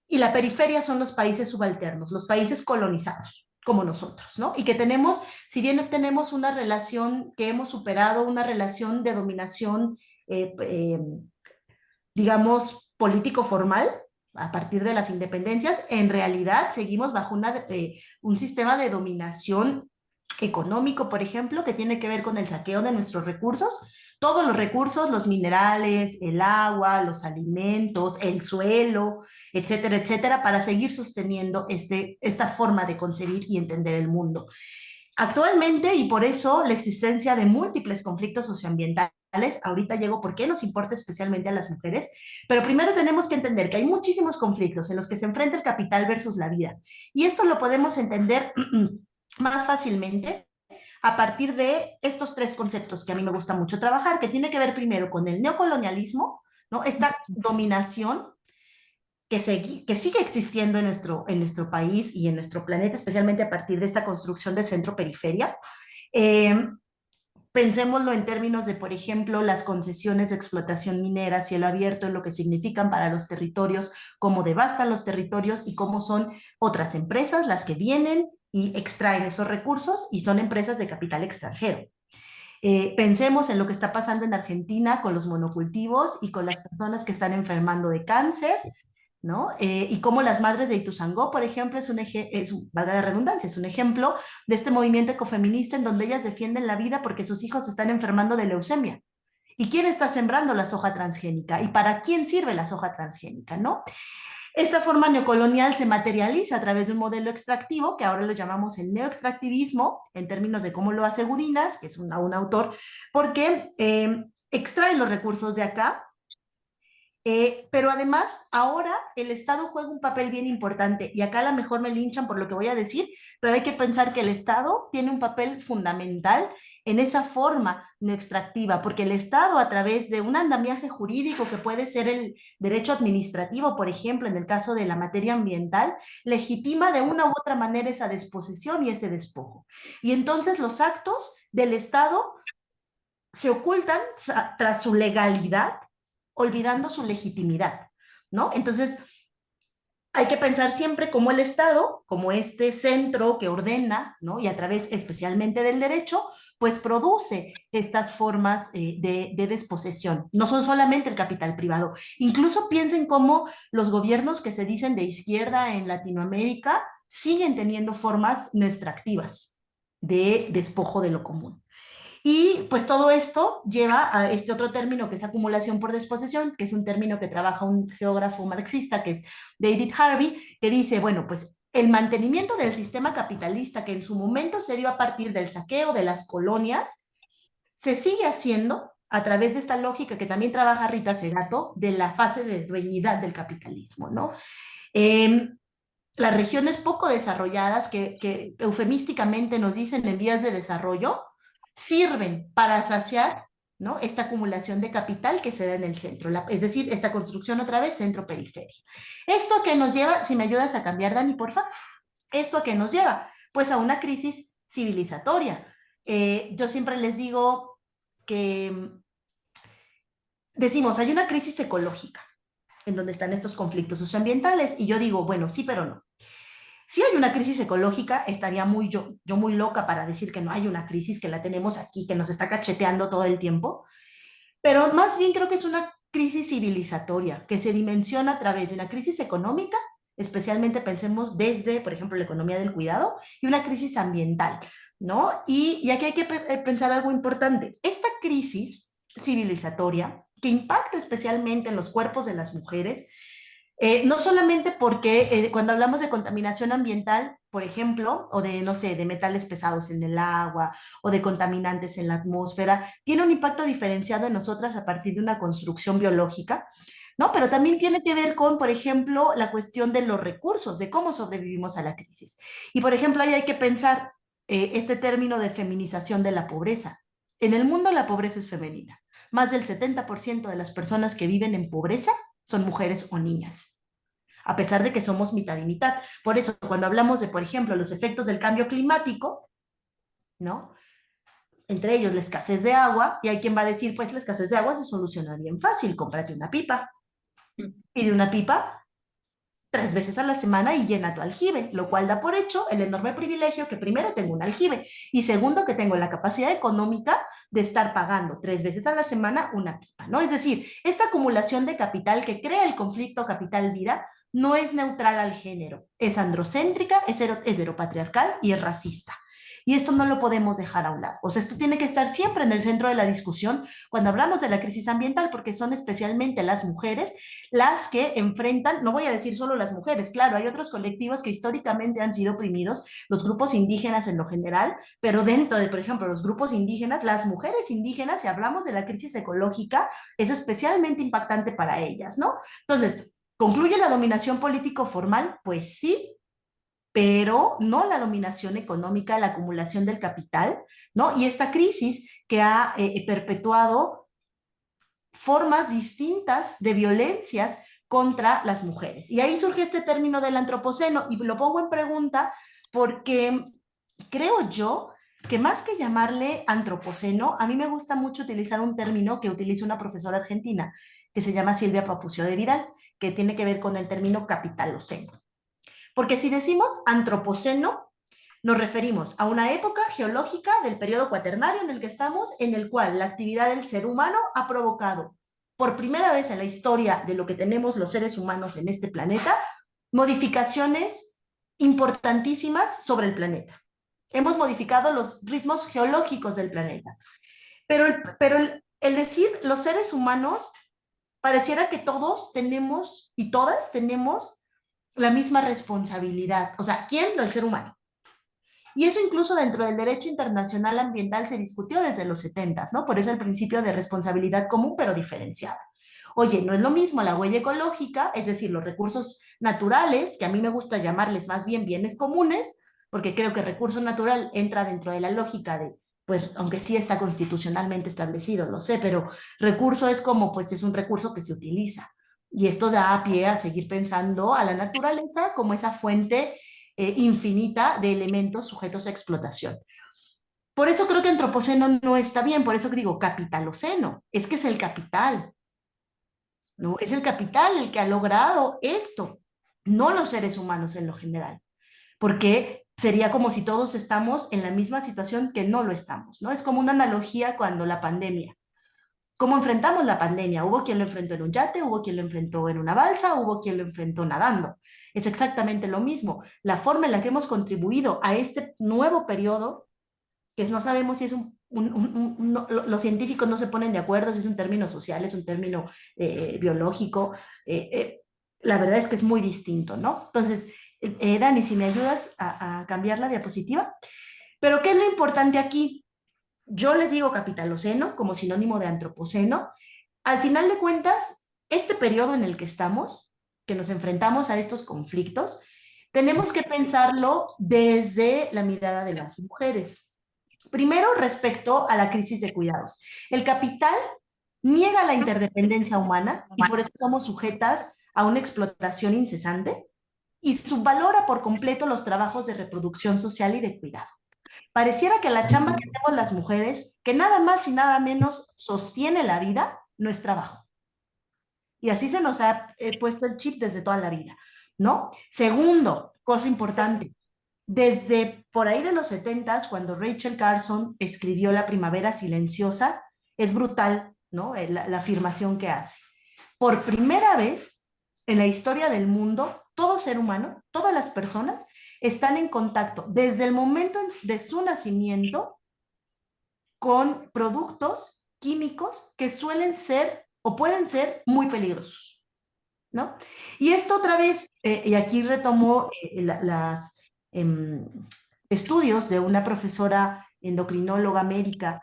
y la periferia son los países subalternos, los países colonizados, como nosotros, ¿no? Y que tenemos, si bien tenemos una relación que hemos superado, una relación de dominación, eh, eh, digamos, político formal, a partir de las independencias, en realidad seguimos bajo un sistema de dominación económico, por ejemplo, que tiene que ver con el saqueo de nuestros recursos, todos los recursos, los minerales, el agua, los alimentos, el suelo, etcétera, etcétera, para seguir sosteniendo esta forma de concebir y entender el mundo. Actualmente, y por eso la existencia de múltiples conflictos socioambientales, ahorita llego por qué nos importa especialmente a las mujeres, pero primero tenemos que entender que hay muchísimos conflictos en los que se enfrenta el capital versus la vida. Y esto lo podemos entender más fácilmente a partir de estos tres conceptos que a mí me gusta mucho trabajar, que tiene que ver primero con el neocolonialismo, ¿no? Esta dominación que sigue existiendo en nuestro país y en nuestro planeta, especialmente a partir de esta construcción de centro-periferia. Eh, Pensémoslo en términos de, por ejemplo, las concesiones de explotación minera, cielo abierto, lo que significan para los territorios, cómo devastan los territorios y cómo son otras empresas las que vienen y extraen esos recursos y son empresas de capital extranjero. Pensemos en lo que está pasando en Argentina con los monocultivos y con las personas que están enfermando de cáncer, ¿no? Y cómo las madres de Ituzaingó, por ejemplo, valga la redundancia, es un ejemplo de este movimiento ecofeminista en donde ellas defienden la vida porque sus hijos están enfermando de leucemia. ¿Y quién está sembrando la soja transgénica? ¿Y para quién sirve la soja transgénica, no? Esta forma neocolonial se materializa a través de un modelo extractivo, que ahora lo llamamos el neoextractivismo, en términos de cómo lo hace Gurinas, que es un autor, porque extrae los recursos de acá, pero además, ahora el Estado juega un papel bien importante, y acá a lo mejor me linchan por lo que voy a decir, pero hay que pensar que el Estado tiene un papel fundamental en esa forma no extractiva, porque el Estado, a través de un andamiaje jurídico que puede ser el derecho administrativo, por ejemplo, en el caso de la materia ambiental, legitima de una u otra manera esa desposesión y ese despojo. Y entonces los actos del Estado se ocultan tras su legalidad, olvidando su legitimidad, ¿no? Entonces, hay que pensar siempre como el Estado, como este centro que ordena, ¿no? Y a través especialmente del derecho, pues produce estas formas de desposesión. No son solamente el capital privado. Incluso piensen cómo los gobiernos que se dicen de izquierda en Latinoamérica siguen teniendo formas no extractivas de despojo de lo común. Y pues todo esto lleva a este otro término que es acumulación por desposesión, que es un término que trabaja un geógrafo marxista que es David Harvey, que dice, bueno, pues el mantenimiento del sistema capitalista que en su momento se dio a partir del saqueo de las colonias, se sigue haciendo a través de esta lógica que también trabaja Rita Segato de la fase de dueñidad del capitalismo, ¿no? Las regiones poco desarrolladas que eufemísticamente nos dicen en vías de desarrollo, sirven para saciar, ¿no? Esta acumulación de capital que se da en el centro, es decir, esta construcción otra vez centro-periferia. ¿Esto a qué nos lleva? Si me ayudas a cambiar, Dani, porfa. ¿Esto a qué nos lleva? Pues a una crisis civilizatoria. Yo siempre les digo que decimos, hay una crisis ecológica en donde están estos conflictos socioambientales y yo digo, bueno, sí, pero no. Si hay una crisis ecológica, estaría yo muy loca para decir que no hay una crisis, que la tenemos aquí, que nos está cacheteando todo el tiempo, pero más bien creo que es una crisis civilizatoria, que se dimensiona a través de una crisis económica, especialmente pensemos desde, por ejemplo, la economía del cuidado, y una crisis ambiental, ¿no? Y aquí hay que pensar algo importante. Esta crisis civilizatoria, que impacta especialmente en los cuerpos de las mujeres, no solamente porque cuando hablamos de contaminación ambiental, por ejemplo, o de, no sé, de metales pesados en el agua o de contaminantes en la atmósfera, tiene un impacto diferenciado en nosotras a partir de una construcción biológica, ¿no? Pero también tiene que ver con, por ejemplo, la cuestión de los recursos, de cómo sobrevivimos a la crisis. Y, por ejemplo, ahí hay que pensar este término de feminización de la pobreza. En el mundo la pobreza es femenina. Más del 70% de las personas que viven en pobreza son mujeres o niñas, a pesar de que somos mitad y mitad. Por eso, cuando hablamos de, por ejemplo, los efectos del cambio climático, ¿no? Entre ellos la escasez de agua, y hay quien va a decir, pues la escasez de agua se soluciona bien fácil, cómprate una pipa, pide una pipa 3 veces a la semana y llena tu aljibe, lo cual da por hecho el enorme privilegio que primero tengo un aljibe y segundo que tengo la capacidad económica de estar pagando 3 veces a la semana una pipa, ¿no? Es decir, esta acumulación de capital que crea el conflicto capital-vida no es neutral al género, es androcéntrica, es heteropatriarcal y es racista. Y esto no lo podemos dejar a un lado. O sea, esto tiene que estar siempre en el centro de la discusión cuando hablamos de la crisis ambiental, porque son especialmente las mujeres las que enfrentan, no voy a decir solo las mujeres, claro, hay otros colectivos que históricamente han sido oprimidos, los grupos indígenas en lo general, pero dentro de, por ejemplo, los grupos indígenas, las mujeres indígenas, si hablamos de la crisis ecológica, es especialmente impactante para ellas, ¿no? Entonces, ¿concluye la dominación político formal? Pues sí, pero no la dominación económica, la acumulación del capital, ¿no? Y esta crisis que ha perpetuado formas distintas de violencias contra las mujeres. Y ahí surge este término del antropoceno, y lo pongo en pregunta porque creo yo que más que llamarle antropoceno, a mí me gusta mucho utilizar un término que utiliza una profesora argentina, que se llama Silvia Papucio de Vidal, que tiene que ver con el término capitaloceno. Porque si decimos antropoceno, nos referimos a una época geológica del periodo cuaternario en el que estamos, en el cual la actividad del ser humano ha provocado, por primera vez en la historia de lo que tenemos los seres humanos en este planeta, modificaciones importantísimas sobre el planeta. Hemos modificado los ritmos geológicos del planeta. Pero el decir los seres humanos, pareciera que todos tenemos y todas tenemos la misma responsabilidad. O sea, ¿quién? El ser humano. Y eso incluso dentro del derecho internacional ambiental se discutió desde los 70, ¿no? Por eso el principio de responsabilidad común, pero diferenciada. Oye, no es lo mismo la huella ecológica, es decir, los recursos naturales, que a mí me gusta llamarles más bien bienes comunes, porque creo que recurso natural entra dentro de la lógica de, pues, aunque sí está constitucionalmente establecido, lo sé, pero recurso es como, pues, es un recurso que se utiliza. Y esto da a pie a seguir pensando a la naturaleza como esa fuente infinita de elementos sujetos a explotación. Por eso creo que antropoceno no está bien, por eso digo capitaloceno, es que es el capital, ¿no? Es el capital el que ha logrado esto, no los seres humanos en lo general, porque sería como si todos estamos en la misma situación que no lo estamos, ¿no? Es como una analogía cuando la pandemia. ¿Cómo enfrentamos la pandemia? Hubo quien lo enfrentó en un yate, hubo quien lo enfrentó en una balsa, hubo quien lo enfrentó nadando. Es exactamente lo mismo. La forma en la que hemos contribuido a este nuevo periodo, que no sabemos si es no, los científicos no se ponen de acuerdo si es un término social, es un término biológico. La verdad es que es muy distinto, ¿no? Entonces, Dani, si me ayudas a cambiar la diapositiva. Pero, ¿qué es lo importante aquí? Yo les digo capitaloceno como sinónimo de antropoceno. Al final de cuentas, este periodo en el que estamos, que nos enfrentamos a estos conflictos, tenemos que pensarlo desde la mirada de las mujeres. Primero, respecto a la crisis de cuidados. El capital niega la interdependencia humana y por eso somos sujetas a una explotación incesante y subvalora por completo los trabajos de reproducción social y de cuidado. Pareciera que la chamba que hacemos las mujeres, que nada más y nada menos sostiene la vida, no es trabajo. Y así se nos ha puesto el chip desde toda la vida, ¿no? Segundo, cosa importante, desde por ahí de los 70, cuando Rachel Carson escribió La primavera silenciosa, es brutal, ¿no? La afirmación que hace. Por primera vez en la historia del mundo, todo ser humano, todas las personas, están en contacto desde el momento de su nacimiento con productos químicos que suelen ser o pueden ser muy peligrosos, ¿no? Y esto otra vez, y aquí retomo las estudios de una profesora endocrinóloga médica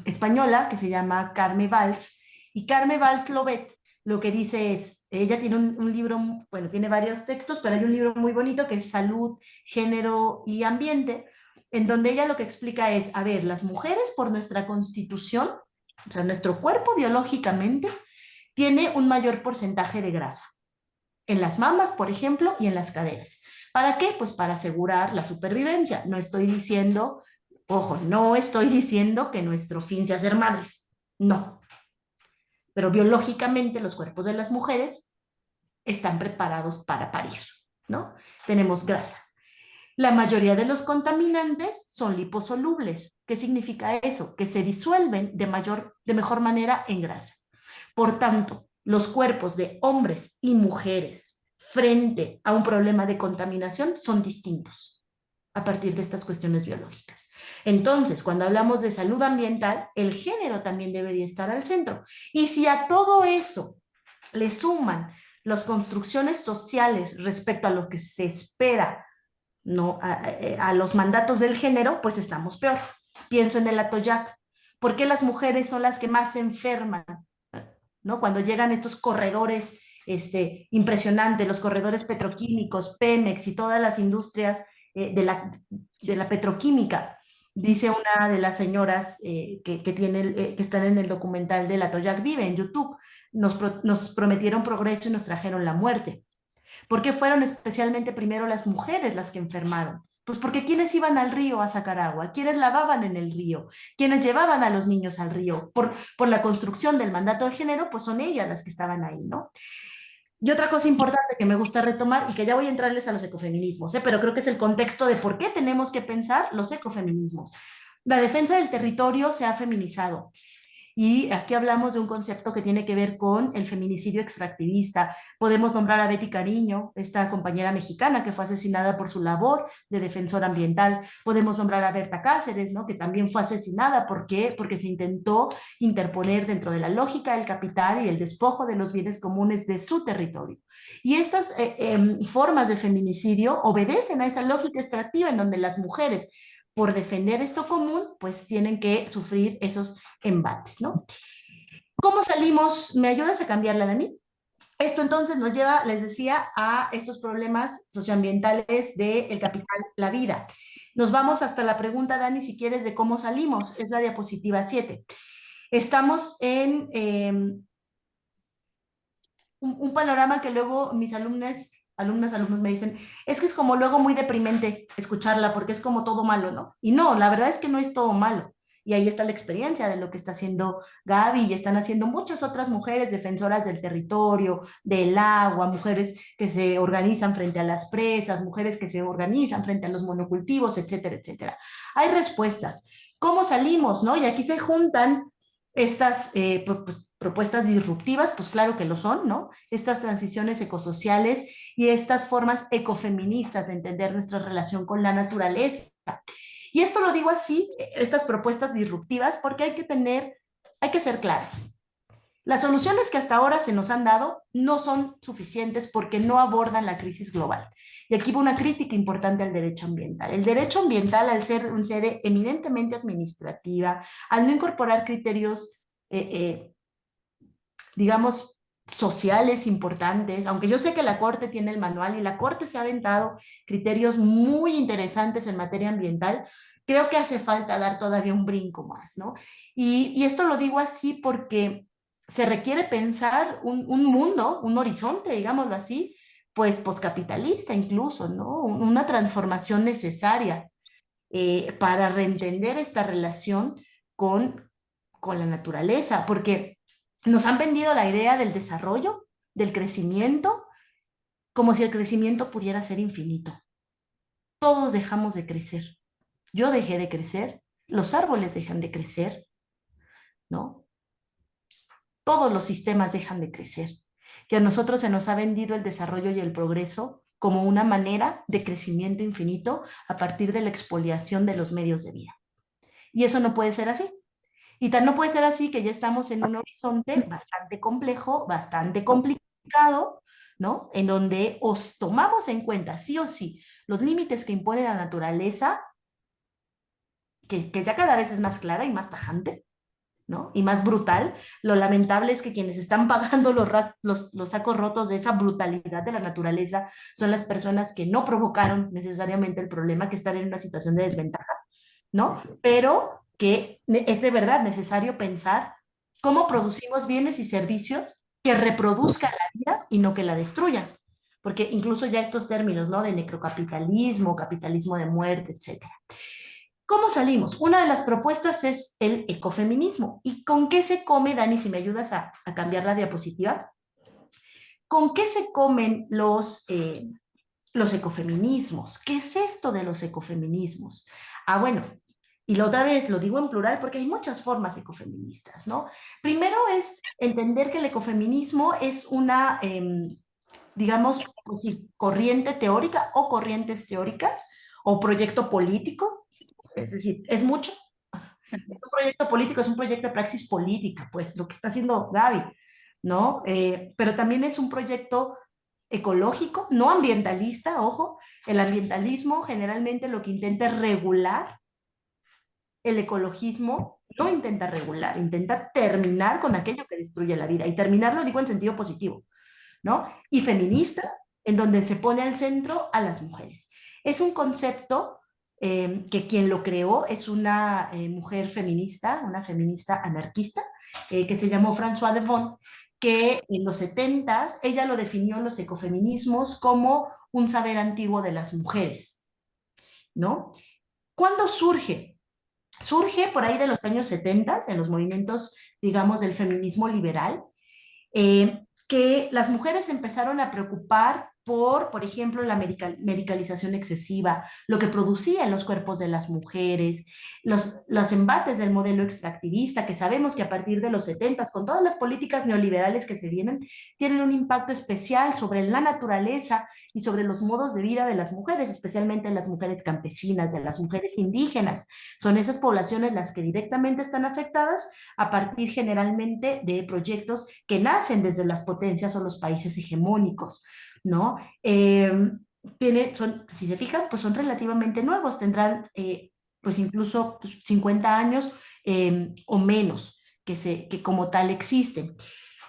española que se llama Carme Valls, y Carme Valls Lobet lo que dice es, ella tiene un libro, bueno, tiene varios textos, pero hay un libro muy bonito que es Salud, Género y Ambiente, en donde ella lo que explica es, a ver, las mujeres por nuestra constitución, o sea, nuestro cuerpo biológicamente, tiene un mayor porcentaje de grasa. En las mamas, por ejemplo, y en las caderas. ¿Para qué? Pues para asegurar la supervivencia. No estoy diciendo, ojo, no estoy diciendo que nuestro fin sea ser madres. No. Pero biológicamente los cuerpos de las mujeres están preparados para parir, ¿no? Tenemos grasa. La mayoría de los contaminantes son liposolubles. ¿Qué significa eso? Que se disuelven de mejor manera en grasa. Por tanto, los cuerpos de hombres y mujeres frente a un problema de contaminación son distintos a partir de estas cuestiones biológicas. Entonces, cuando hablamos de salud ambiental, el género también debería estar al centro. Y si a todo eso le suman las construcciones sociales respecto a lo que se espera, ¿no? A los mandatos del género, pues estamos peor. Pienso en el Atoyac. ¿Por qué las mujeres son las que más se enferman? ¿No? Cuando llegan estos corredores impresionantes, los corredores petroquímicos, Pemex y todas las industrias de la petroquímica. Dice una de las señoras que están en el documental de La Toyac Vive en YouTube, nos prometieron progreso y nos trajeron la muerte. ¿Por qué fueron especialmente primero las mujeres las que enfermaron? Pues porque quienes iban al río a sacar agua, quienes lavaban en el río, quienes llevaban a los niños al río, por la construcción del mandato de género, pues son ellas las que estaban ahí, ¿no? Y otra cosa importante que me gusta retomar, y que ya voy a entrarles a los ecofeminismos, pero creo que es el contexto de por qué tenemos que pensar los ecofeminismos. La defensa del territorio se ha feminizado. Y aquí hablamos de un concepto que tiene que ver con el feminicidio extractivista. Podemos nombrar a Betty Cariño, esta compañera mexicana que fue asesinada por su labor de defensora ambiental. Podemos nombrar a Berta Cáceres, ¿no? Que también fue asesinada. ¿Por qué? Porque se intentó interponer dentro de la lógica del capital y el despojo de los bienes comunes de su territorio. Y estas formas de feminicidio obedecen a esa lógica extractiva en donde las mujeres, por defender esto común, pues tienen que sufrir esos embates, ¿no? ¿Cómo salimos? ¿Me ayudas a cambiarla, Dani? Esto entonces nos lleva, les decía, a estos problemas socioambientales del capital, la vida. Nos vamos hasta la pregunta, Dani, si quieres, de cómo salimos. Es la diapositiva 7. Estamos en un panorama que luego mis alumnos me dicen, es que es como luego muy deprimente escucharla porque es como todo malo, ¿no? Y no, la verdad es que no es todo malo. Y ahí está la experiencia de lo que está haciendo Gaby y están haciendo muchas otras mujeres defensoras del territorio, del agua, mujeres que se organizan frente a las presas, mujeres que se organizan frente a los monocultivos, etcétera, etcétera. Hay respuestas. ¿Cómo salimos, no? Y aquí se juntan estas propuestas disruptivas, pues claro que lo son, ¿no? Estas transiciones ecosociales y estas formas ecofeministas de entender nuestra relación con la naturaleza. Y esto lo digo así, estas propuestas disruptivas, porque hay que ser claras. Las soluciones que hasta ahora se nos han dado no son suficientes porque no abordan la crisis global. Y aquí va una crítica importante al derecho ambiental. El derecho ambiental, al ser una sede eminentemente administrativa, al no incorporar criterios, digamos, sociales importantes, aunque yo sé que la Corte tiene el manual y la Corte se ha aventado criterios muy interesantes en materia ambiental, creo que hace falta dar todavía un brinco más, ¿no? Y esto lo digo así porque se requiere pensar un mundo, un horizonte, digámoslo así, pues poscapitalista incluso, ¿no? Una transformación necesaria para reentender esta relación con la naturaleza, porque nos han vendido la idea del desarrollo, del crecimiento, como si el crecimiento pudiera ser infinito. Todos dejamos de crecer. Yo dejé de crecer, los árboles dejan de crecer, ¿no? Todos los sistemas dejan de crecer. Y a nosotros se nos ha vendido el desarrollo y el progreso como una manera de crecimiento infinito a partir de la expoliación de los medios de vida. Y eso no puede ser así. Y tan no puede ser así que ya estamos en un horizonte bastante complejo, bastante complicado, ¿no? En donde os tomamos en cuenta sí o sí los límites que impone la naturaleza, que ya cada vez es más clara y más tajante, ¿no? Y más brutal. Lo lamentable es que quienes están pagando los sacos rotos de esa brutalidad de la naturaleza son las personas que no provocaron necesariamente el problema, que están en una situación de desventaja, ¿no? Pero que es de verdad necesario pensar cómo producimos bienes y servicios que reproduzcan la vida y no que la destruyan. Porque incluso ya estos términos, ¿no? De necrocapitalismo, capitalismo de muerte, etcétera. ¿Cómo salimos? Una de las propuestas es el ecofeminismo. ¿Y con qué se come, Dani, si me ayudas a cambiar la diapositiva? ¿Con qué se comen los ecofeminismos? ¿Qué es esto de los ecofeminismos? Ah, bueno, y la otra vez lo digo en plural porque hay muchas formas ecofeministas, ¿no? Primero es entender que el ecofeminismo es una, digamos, pues sí, corriente teórica o corrientes teóricas o proyecto político, es decir, es mucho. Es un proyecto político, es un proyecto de praxis política, pues lo que está haciendo Gaby, ¿no? Pero también es un proyecto ecológico, no ambientalista, ojo, el ambientalismo generalmente lo que intenta es regular, el ecologismo no intenta regular, intenta terminar con aquello que destruye la vida, y terminar lo digo en sentido positivo, ¿no? Y feminista, en donde se pone al centro a las mujeres. Es un concepto que quien lo creó es una mujer feminista, una feminista anarquista, que se llamó Françoise de Bon, que en los 70 ella lo definió en los ecofeminismos como un saber antiguo de las mujeres, ¿no? ¿Cuándo surge? Surge por ahí de los años 70, en los movimientos, digamos, del feminismo liberal, que las mujeres empezaron a preocupar por ejemplo, la medicalización excesiva, lo que producía en los cuerpos de las mujeres, los embates del modelo extractivista, que sabemos que a partir de los 70, con todas las políticas neoliberales que se vienen, tienen un impacto especial sobre la naturaleza y sobre los modos de vida de las mujeres, especialmente las mujeres campesinas, de las mujeres indígenas. Son esas poblaciones las que directamente están afectadas a partir generalmente de proyectos que nacen desde las potencias o los países hegemónicos, ¿no? Si se fijan, pues son relativamente nuevos, tendrán pues incluso 50 años o menos que como tal existen.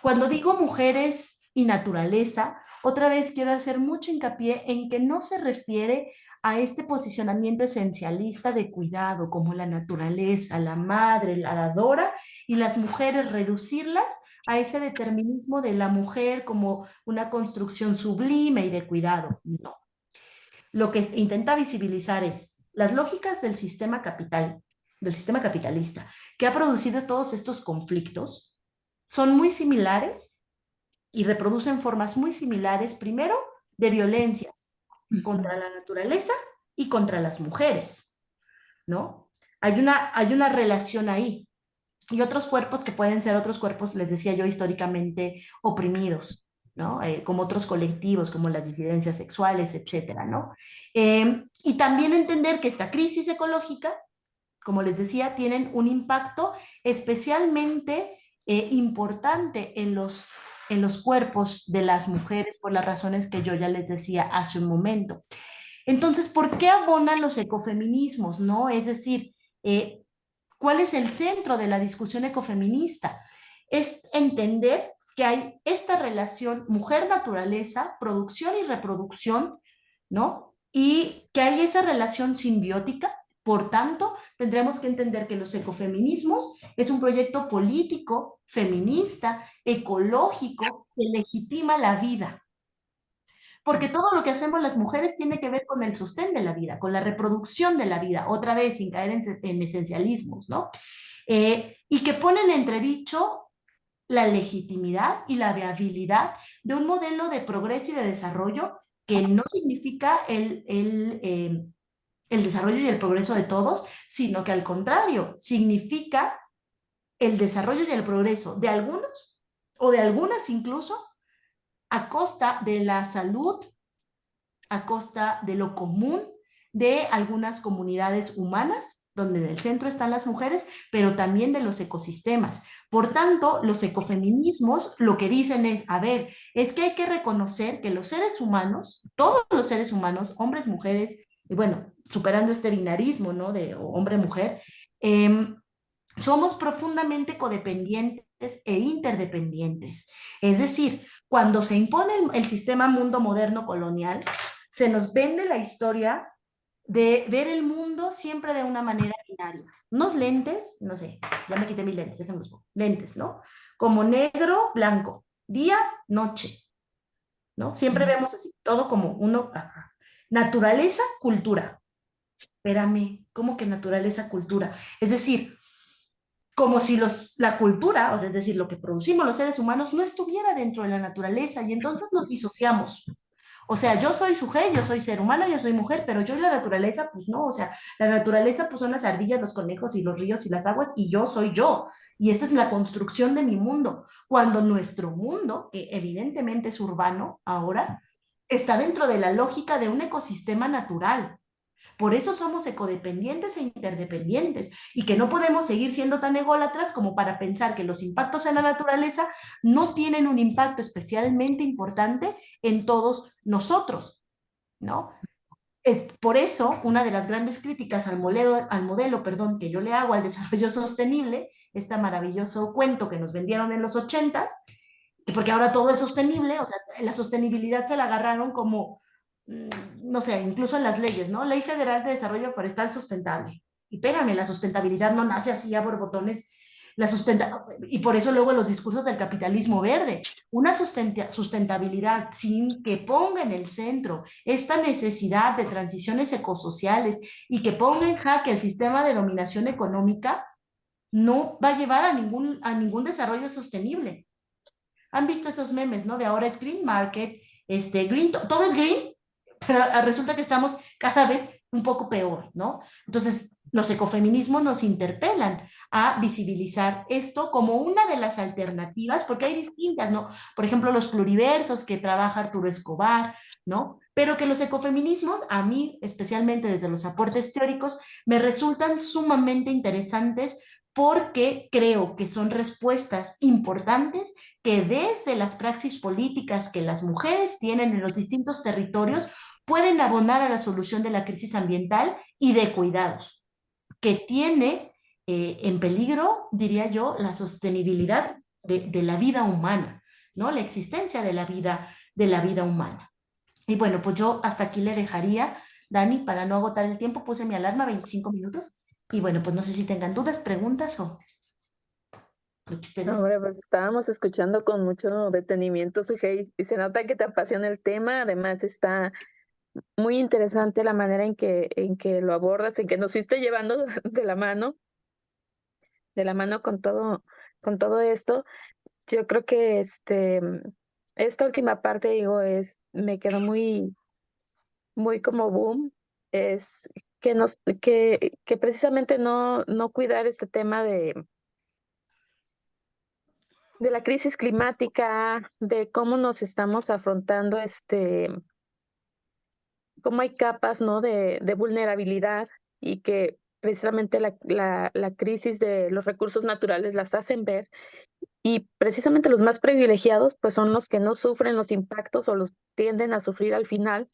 Cuando digo mujeres y naturaleza, otra vez quiero hacer mucho hincapié en que no se refiere a este posicionamiento esencialista de cuidado, como la naturaleza, la madre, la dadora, y las mujeres reducirlas a ese determinismo de la mujer como una construcción sublime y de cuidado. No. Lo que intenta visibilizar es las lógicas del sistema capitalista, que ha producido todos estos conflictos, son muy similares y reproducen formas muy similares, primero, de violencias contra la naturaleza y contra las mujeres, ¿no? Hay una relación ahí. Y otros cuerpos que pueden ser otros cuerpos, les decía yo, históricamente oprimidos, ¿no? Como otros colectivos, como las disidencias sexuales, etcétera, ¿no? Y también entender que esta crisis ecológica, como les decía, tienen un impacto especialmente importante en los cuerpos de las mujeres por las razones que yo ya les decía hace un momento. Entonces, ¿por qué abonan los ecofeminismos, no? Es decir, ¿cuál es el centro de la discusión ecofeminista? Es entender que hay esta relación mujer-naturaleza, producción y reproducción, ¿no? Y que hay esa relación simbiótica. Por tanto, tendremos que entender que los ecofeminismos es un proyecto político, feminista, ecológico, que legitima la vida. Porque todo lo que hacemos las mujeres tiene que ver con el sostén de la vida, con la reproducción de la vida, otra vez sin caer en esencialismos, ¿no? Y que ponen en entredicho la legitimidad y la viabilidad de un modelo de progreso y de desarrollo que no significa el desarrollo y el progreso de todos, sino que al contrario, significa el desarrollo y el progreso de algunos o de algunas incluso a costa de la salud, a costa de lo común de algunas comunidades humanas, donde en el centro están las mujeres, pero también de los ecosistemas. Por tanto, los ecofeminismos lo que dicen es, a ver, es que hay que reconocer que los seres humanos, todos los seres humanos, hombres, mujeres, y bueno, superando este binarismo, ¿no? De hombre-mujer, somos profundamente codependientes e interdependientes. Es decir, cuando se impone el sistema mundo moderno colonial, se nos vende la historia de ver el mundo siempre de una manera binaria. Unos lentes, no sé, ya me quité mis lentes, déjenme lentes, ¿no? Como negro, blanco, día, noche, ¿no? Siempre vemos así, todo como uno, ajá. Naturaleza, cultura. Espérame, ¿cómo que naturaleza, cultura? Es decir, como si la cultura, o sea, es decir, lo que producimos los seres humanos, no estuviera dentro de la naturaleza y entonces nos disociamos. O sea, yo soy sujeto, yo soy ser humano, yo soy mujer, pero yo y la naturaleza, pues no, o sea, la naturaleza pues son las ardillas, los conejos y los ríos y las aguas y yo soy yo. Y esta es la construcción de mi mundo. Cuando nuestro mundo, que evidentemente es urbano ahora, está dentro de la lógica de un ecosistema natural. Por eso somos ecodependientes e interdependientes y que no podemos seguir siendo tan ególatras como para pensar que los impactos en la naturaleza no tienen un impacto especialmente importante en todos nosotros, ¿no? Es por eso una de las grandes críticas al modelo, que yo le hago al desarrollo sostenible, este maravilloso cuento que nos vendieron en los 80s, porque ahora todo es sostenible, o sea, la sostenibilidad se la agarraron como, no sé, incluso en las leyes, ¿no? Ley Federal de Desarrollo Forestal Sustentable. Y espérame, la sustentabilidad no nace así a borbotones, y por eso luego los discursos del capitalismo verde, una sustentabilidad sin que ponga en el centro esta necesidad de transiciones ecosociales y que ponga en jaque el sistema de dominación económica, no va a llevar a ningún desarrollo sostenible. ¿Han visto esos memes, no? De ahora es green market, green, todo es green, pero resulta que estamos cada vez un poco peor, ¿no? Entonces, los ecofeminismos nos interpelan a visibilizar esto como una de las alternativas, porque hay distintas, ¿no? Por ejemplo, los pluriversos que trabaja Arturo Escobar, ¿no? Pero que los ecofeminismos, a mí, especialmente desde los aportes teóricos, me resultan sumamente interesantes porque creo que son respuestas importantes que desde las praxis políticas que las mujeres tienen en los distintos territorios pueden abonar a la solución de la crisis ambiental y de cuidados, que tiene en peligro, diría yo, la sostenibilidad de la vida humana, ¿no? La existencia de la vida humana. Y bueno, pues yo hasta aquí le dejaría, Dani, para no agotar el tiempo, puse mi alarma 25 minutos. Y bueno, pues no sé si tengan dudas, preguntas o lo que ustedes. Hombre, pues estábamos escuchando con mucho detenimiento, Sujei, y se nota que te apasiona el tema. Además, está muy interesante la manera en que lo abordas, en que nos fuiste llevando de la mano con todo esto. Yo creo que esta última parte, digo, me quedó muy, muy como boom, es que precisamente no cuidar este tema de la crisis climática, de cómo nos estamos afrontando, cómo hay capas, ¿no? de vulnerabilidad y que precisamente la crisis de los recursos naturales las hacen ver. Y precisamente los más privilegiados, pues son los que no sufren los impactos o los tienden a sufrir al final.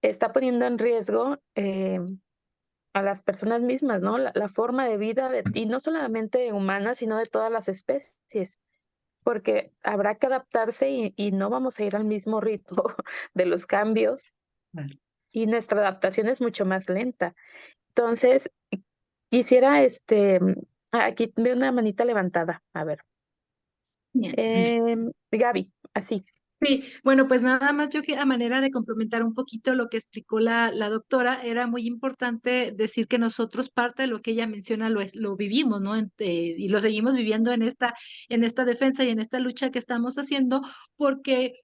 Está poniendo en riesgo a las personas mismas, ¿no? La forma de vida, y no solamente humana, sino de todas las especies, porque habrá que adaptarse y no vamos a ir al mismo ritmo de los cambios Vale. y nuestra adaptación es mucho más lenta. Entonces, quisiera, aquí veo una manita levantada. A ver, Bien. Gaby, así. Sí, bueno, pues nada más yo que a manera de complementar un poquito lo que explicó la doctora, era muy importante decir que nosotros parte de lo que ella menciona lo vivimos, ¿no? Y lo seguimos viviendo en esta defensa y en esta lucha que estamos haciendo, porque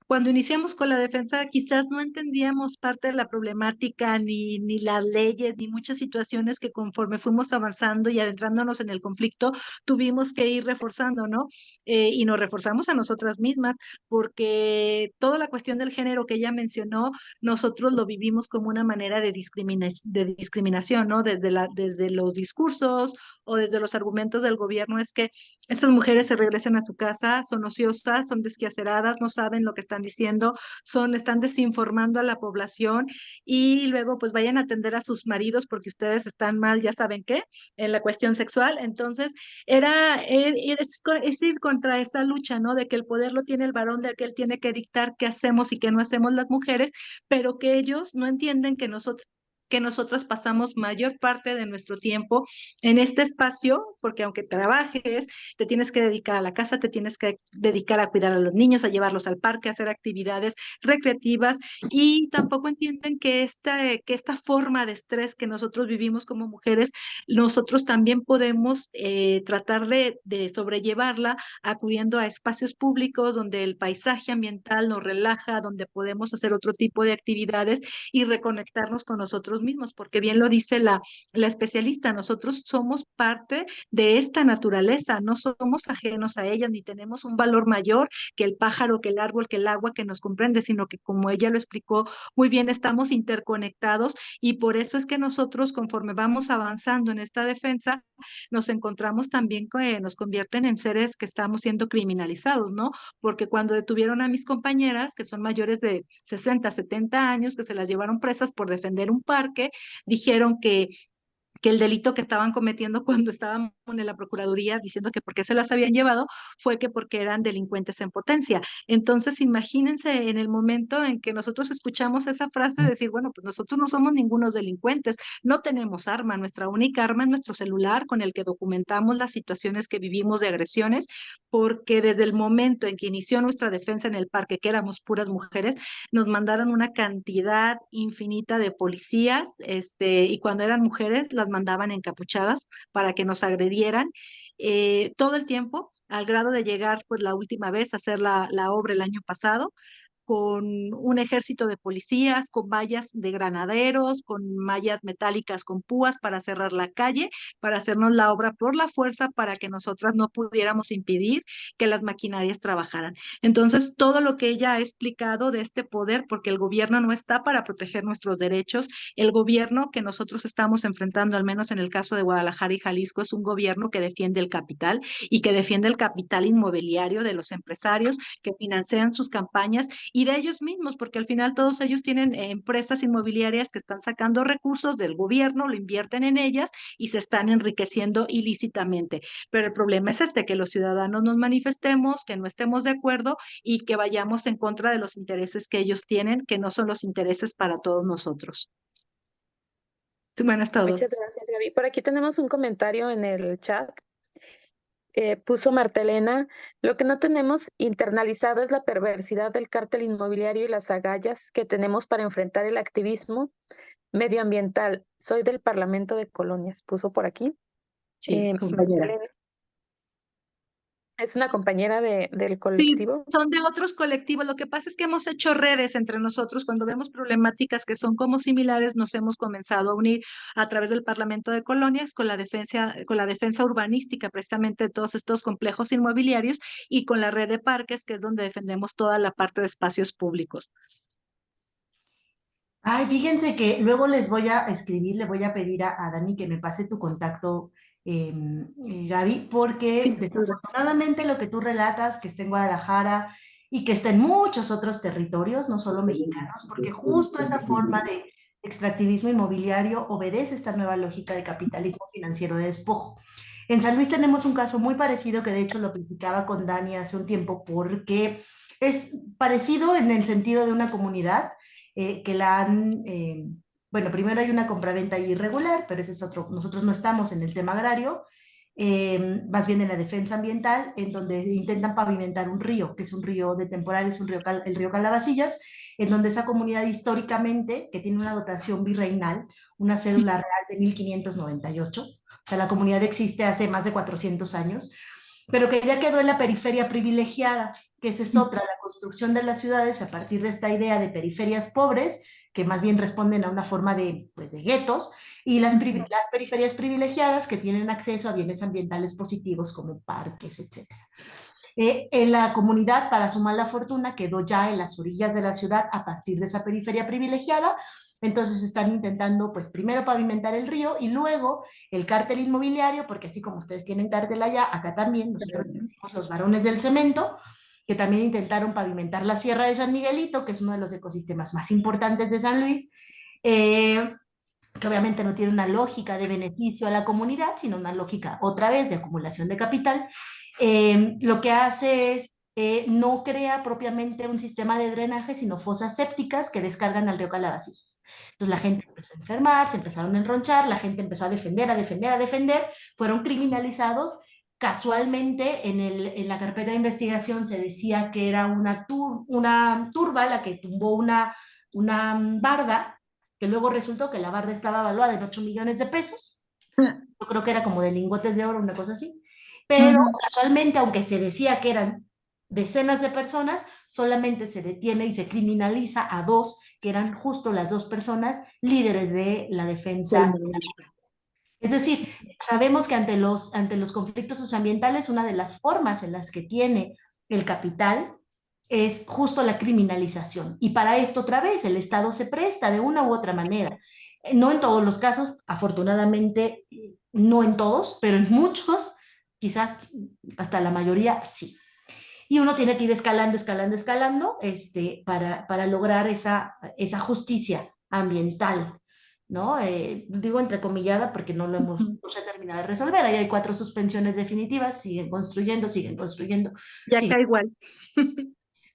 cuando iniciamos con la defensa, quizás no entendíamos parte de la problemática, ni las leyes, ni muchas situaciones que conforme fuimos avanzando y adentrándonos en el conflicto, tuvimos que ir reforzando, ¿no? Y nos reforzamos a nosotras mismas, porque toda la cuestión del género que ella mencionó, nosotros lo vivimos como una manera de discriminación, ¿no? Desde los discursos o desde los argumentos del gobierno, es que estas mujeres se regresan a su casa, son ociosas, son desquaceradas, no saben lo que están están diciendo, están desinformando a la población y luego pues vayan a atender a sus maridos porque ustedes están mal, ya saben qué, en la cuestión sexual. Entonces, es ir contra esa lucha, ¿no? De que el poder lo tiene el varón, de que él tiene que dictar qué hacemos y qué no hacemos las mujeres, pero que ellos no entienden que nosotras pasamos mayor parte de nuestro tiempo en este espacio, porque aunque trabajes, te tienes que dedicar a la casa, te tienes que dedicar a cuidar a los niños, a llevarlos al parque, a hacer actividades recreativas, y tampoco entienden que esta forma de estrés que nosotros vivimos como mujeres, nosotros también podemos tratar de sobrellevarla acudiendo a espacios públicos donde el paisaje ambiental nos relaja, donde podemos hacer otro tipo de actividades y reconectarnos con nosotros mismos, porque bien lo dice la especialista, nosotros somos parte de esta naturaleza, no somos ajenos a ella, ni tenemos un valor mayor que el pájaro, que el árbol, que el agua que nos comprende, sino que como ella lo explicó muy bien, estamos interconectados y por eso es que nosotros conforme vamos avanzando en esta defensa, nos encontramos también que nos convierten en seres que estamos siendo criminalizados, ¿no? Porque cuando detuvieron a mis compañeras, que son mayores de 60, 70 años, que se las llevaron presas por defender un parque, dijeron que el delito que estaban cometiendo cuando estábamos en la Procuraduría diciendo que por qué se las habían llevado fue que porque eran delincuentes en potencia. Entonces, imagínense en el momento en que nosotros escuchamos esa frase decir, bueno, pues nosotros no somos ningunos delincuentes, no tenemos arma, nuestra única arma es nuestro celular con el que documentamos las situaciones que vivimos de agresiones, porque desde el momento en que inició nuestra defensa en el parque, que éramos puras mujeres, nos mandaron una cantidad infinita de policías, y cuando eran mujeres las mandaban encapuchadas para que nos agredieran todo el tiempo, al grado de llegar pues la última vez a hacer la obra el año pasado, con un ejército de policías, con vallas de granaderos, con mallas metálicas con púas para cerrar la calle, para hacernos la obra por la fuerza, para que nosotras no pudiéramos impedir que las maquinarias trabajaran. Entonces, todo lo que ella ha explicado de este poder, porque el gobierno no está para proteger nuestros derechos, el gobierno que nosotros estamos enfrentando, al menos en el caso de Guadalajara y Jalisco, es un gobierno que defiende el capital y que defiende el capital inmobiliario de los empresarios que financian sus campañas y de ellos mismos, porque al final todos ellos tienen empresas inmobiliarias que están sacando recursos del gobierno, lo invierten en ellas y se están enriqueciendo ilícitamente. Pero el problema es que los ciudadanos nos manifestemos, que no estemos de acuerdo y que vayamos en contra de los intereses que ellos tienen, que no son los intereses para todos nosotros. Bueno, es todo. Muchas gracias, Gaby. Por aquí tenemos un comentario en el chat. Puso Martelena, lo que no tenemos internalizado es la perversidad del cártel inmobiliario y las agallas que tenemos para enfrentar el activismo medioambiental. Soy del Parlamento de Colonias, puso por aquí. Sí, compañera. Martelena. Es una compañera del Sí, colectivo. son de otros colectivos. Lo que pasa es que hemos hecho redes entre nosotros. Cuando vemos problemáticas que son como similares, nos hemos comenzado a unir a través del Parlamento de Colonias con la defensa urbanística precisamente de todos estos complejos inmobiliarios y con la red de parques, que es donde defendemos toda la parte de espacios públicos. Ay, fíjense que luego les voy a escribir, le voy a pedir a Dani que me pase tu contacto, Gaby, porque Sí, desafortunadamente lo que tú relatas, que está en Guadalajara y que está en muchos otros territorios, no solo mexicanos, porque justo esa forma de extractivismo inmobiliario obedece esta nueva lógica de capitalismo financiero de despojo. En San Luis tenemos un caso muy parecido que de hecho lo platicaba con Dani hace un tiempo porque es parecido en el sentido de una comunidad que la han, bueno, primero hay una compraventa irregular, pero ese es otro, nosotros no estamos en el tema agrario, más bien en la defensa ambiental, en donde intentan pavimentar un río, que es un río de temporal, es un río, el río Calabacillas, en donde esa comunidad históricamente, que tiene una dotación virreinal, una cédula real de 1598, o sea, la comunidad existe hace más de 400 años, pero que ya quedó en la periferia privilegiada, que esa es otra, la construcción de las ciudades a partir de esta idea de periferias pobres, que más bien responden a una forma de, pues, de guetos, y las periferias privilegiadas que tienen acceso a bienes ambientales positivos como parques, etc. En la comunidad, para su mala fortuna, quedó ya en las orillas de la ciudad a partir de esa periferia privilegiada. Entonces están intentando, pues, primero pavimentar el río y luego el cártel inmobiliario, porque así como ustedes tienen cártel allá, acá también, nosotros les decimos los varones del cemento, que también intentaron pavimentar la Sierra de San Miguelito, que es uno de los ecosistemas más importantes de San Luis, que obviamente no tiene una lógica de beneficio a la comunidad, sino una lógica otra vez de acumulación de capital. Lo que hace es no crea propiamente un sistema de drenaje, sino fosas sépticas que descargan al río Calabacillas. Entonces la gente empezó a enfermar, se empezaron a enronchar, la gente empezó a defender, fueron criminalizados. Casualmente en la carpeta de investigación se decía que era una turba la que tumbó una barda, que luego resultó que la barda estaba evaluada en 8 millones de pesos. Yo creo que era como de lingotes de oro, una cosa así. Pero casualmente, aunque se decía que eran decenas de personas, solamente se detiene y se criminaliza a 2, que eran justo las 2 personas líderes de la defensa. Es decir, sabemos que ante los conflictos socioambientales, una de las formas en las que tiene el capital es justo la criminalización. Y para esto, otra vez, el Estado se presta de una u otra manera. No en todos los casos, afortunadamente, no en todos, pero en muchos, quizá hasta la mayoría, sí. Y uno tiene que ir escalando, para lograr esa justicia ambiental, ¿no? Digo entrecomillada porque no se ha terminado de resolver. Ahí hay 4 suspensiones definitivas, siguen construyendo. Ya acá igual.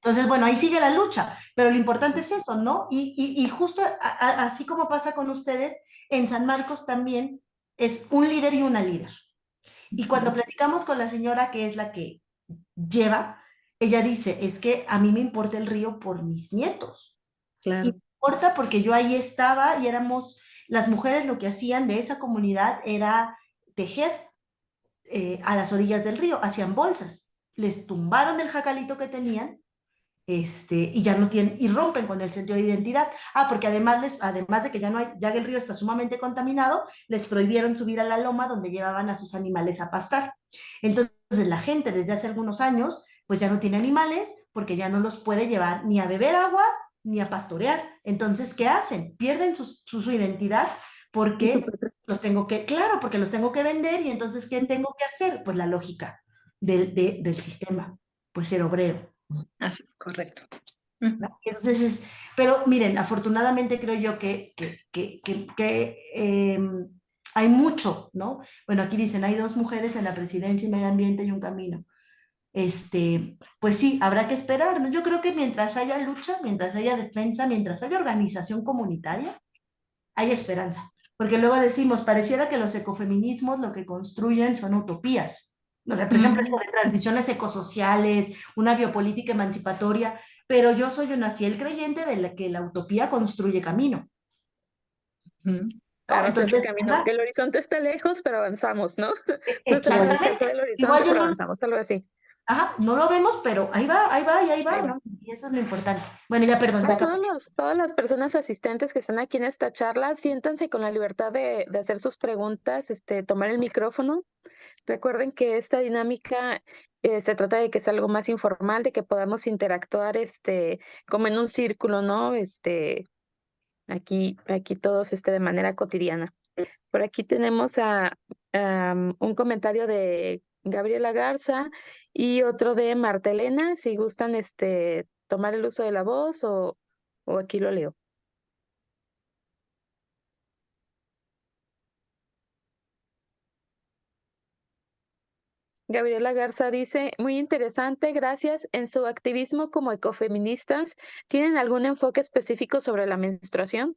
Entonces, bueno, ahí sigue la lucha, pero lo importante es eso, ¿no? Y justo así como pasa con ustedes, en San Marcos también es un líder y una líder. Y cuando platicamos con la señora, que es la que lleva, ella dice, es que a mí me importa el río por mis nietos. Claro. Y me importa porque yo ahí estaba y las mujeres lo que hacían de esa comunidad era tejer a las orillas del río, hacían bolsas. Les tumbaron el jacalito que tenían, y ya no tienen, y rompen con el sentido de identidad. Porque además de que ya el río está sumamente contaminado, les prohibieron subir a la loma donde llevaban a sus animales a pastar. Entonces la gente desde hace algunos años, pues ya no tiene animales porque ya no los puede llevar ni a beber agua ni a pastorear. Entonces, ¿qué hacen? Pierden su identidad porque porque los tengo que vender, y entonces, ¿qué tengo que hacer? Pues la lógica del sistema, pues ser obrero. Así, correcto. Entonces pero miren, afortunadamente creo yo que hay mucho, ¿no? Bueno, aquí dicen, hay 2 mujeres en la presidencia y medio ambiente y un camino. Pues sí, habrá que esperar, ¿no? Yo creo que mientras haya lucha, mientras haya defensa, mientras haya organización comunitaria, hay esperanza. Porque luego decimos, pareciera que los ecofeminismos lo que construyen son utopías. O sea, por ejemplo, esto de transiciones ecosociales, una biopolítica emancipatoria, pero yo soy una fiel creyente de que la utopía construye camino. Claro, Entonces, camino, que el horizonte está lejos, pero avanzamos, ¿no? No sabemos alcanzar el horizonte, igual pero avanzamos, algo así. Ajá, no lo vemos, pero ahí va, ¿no? Y eso es lo importante. Bueno, ya perdón. A todas las personas asistentes que están aquí en esta charla, siéntanse con la libertad de hacer sus preguntas, tomar el micrófono. Recuerden que esta dinámica se trata de que es algo más informal, de que podamos interactuar como en un círculo, ¿no? Aquí todos de manera cotidiana. Por aquí tenemos un comentario de Gabriela Garza y otro de Marta Elena, si gustan tomar el uso de la voz o aquí lo leo. Gabriela Garza dice, muy interesante, gracias. En su activismo como ecofeministas, ¿tienen algún enfoque específico sobre la menstruación?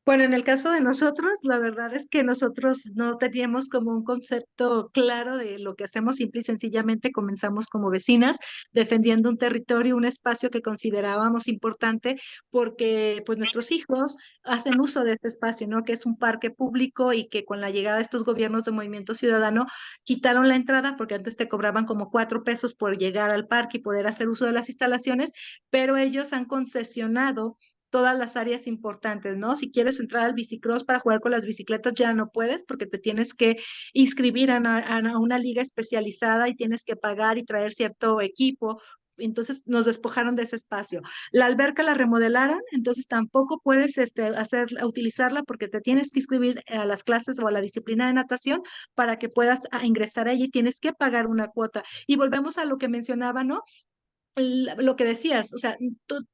Bueno, en el caso de nosotros, la verdad es que nosotros no teníamos como un concepto claro de lo que hacemos, simple y sencillamente comenzamos como vecinas defendiendo un territorio, un espacio que considerábamos importante porque pues nuestros hijos hacen uso de este espacio, ¿no? Que es un parque público y que con la llegada de estos gobiernos de Movimiento Ciudadano quitaron la entrada porque antes te cobraban como 4 pesos por llegar al parque y poder hacer uso de las instalaciones, pero ellos han concesionado todas las áreas importantes, ¿no? Si quieres entrar al bicicross para jugar con las bicicletas, ya no puedes porque te tienes que inscribir a una liga especializada y tienes que pagar y traer cierto equipo entonces nos despojaron de ese espacio. La alberca la remodelaron, entonces tampoco puedes utilizarla porque te tienes que inscribir a las clases o a la disciplina de natación para que puedas ingresar allí, tienes que pagar una cuota. Y volvemos a lo que mencionaba, ¿no? Lo que decías, o sea,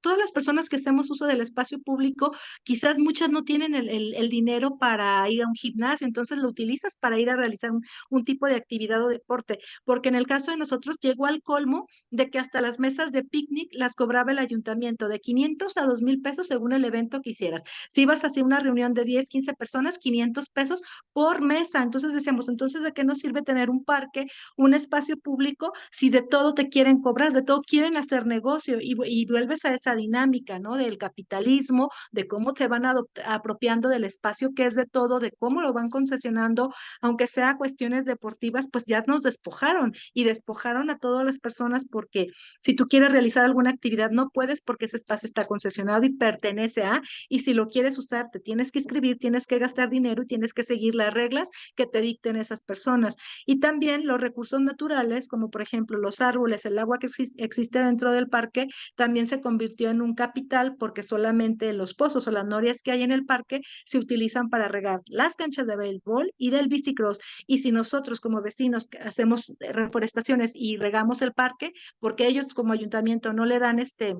todas las personas que hacemos uso del espacio público, quizás muchas no tienen el dinero para ir a un gimnasio, entonces lo utilizas para ir a realizar un tipo de actividad o deporte, porque en el caso de nosotros llegó al colmo de que hasta las mesas de picnic las cobraba el ayuntamiento de 500 a 2,000 pesos según el evento que hicieras. Si ibas a hacer una reunión de 10, 15 personas, 500 pesos por mesa. Entonces decíamos, entonces, ¿de qué nos sirve tener un parque, un espacio público, si de todo te quieren cobrar, de todo quieren hacer negocio? Y vuelves a esa dinámica, ¿no? Del capitalismo, de cómo se van apropiando del espacio que es de todo, de cómo lo van concesionando, aunque sea cuestiones deportivas, pues ya nos despojaron y despojaron a todas las personas, porque si tú quieres realizar alguna actividad no puedes porque ese espacio está concesionado y pertenece a, y si lo quieres usar te tienes que inscribir, tienes que gastar dinero y tienes que seguir las reglas que te dicten esas personas. Y también los recursos naturales, como por ejemplo los árboles, el agua que existe dentro del parque, también se convirtió en un capital porque solamente los pozos o las norias que hay en el parque se utilizan para regar las canchas de béisbol y del bicicross. Y si nosotros como vecinos hacemos reforestaciones y regamos el parque, porque ellos como ayuntamiento no le dan este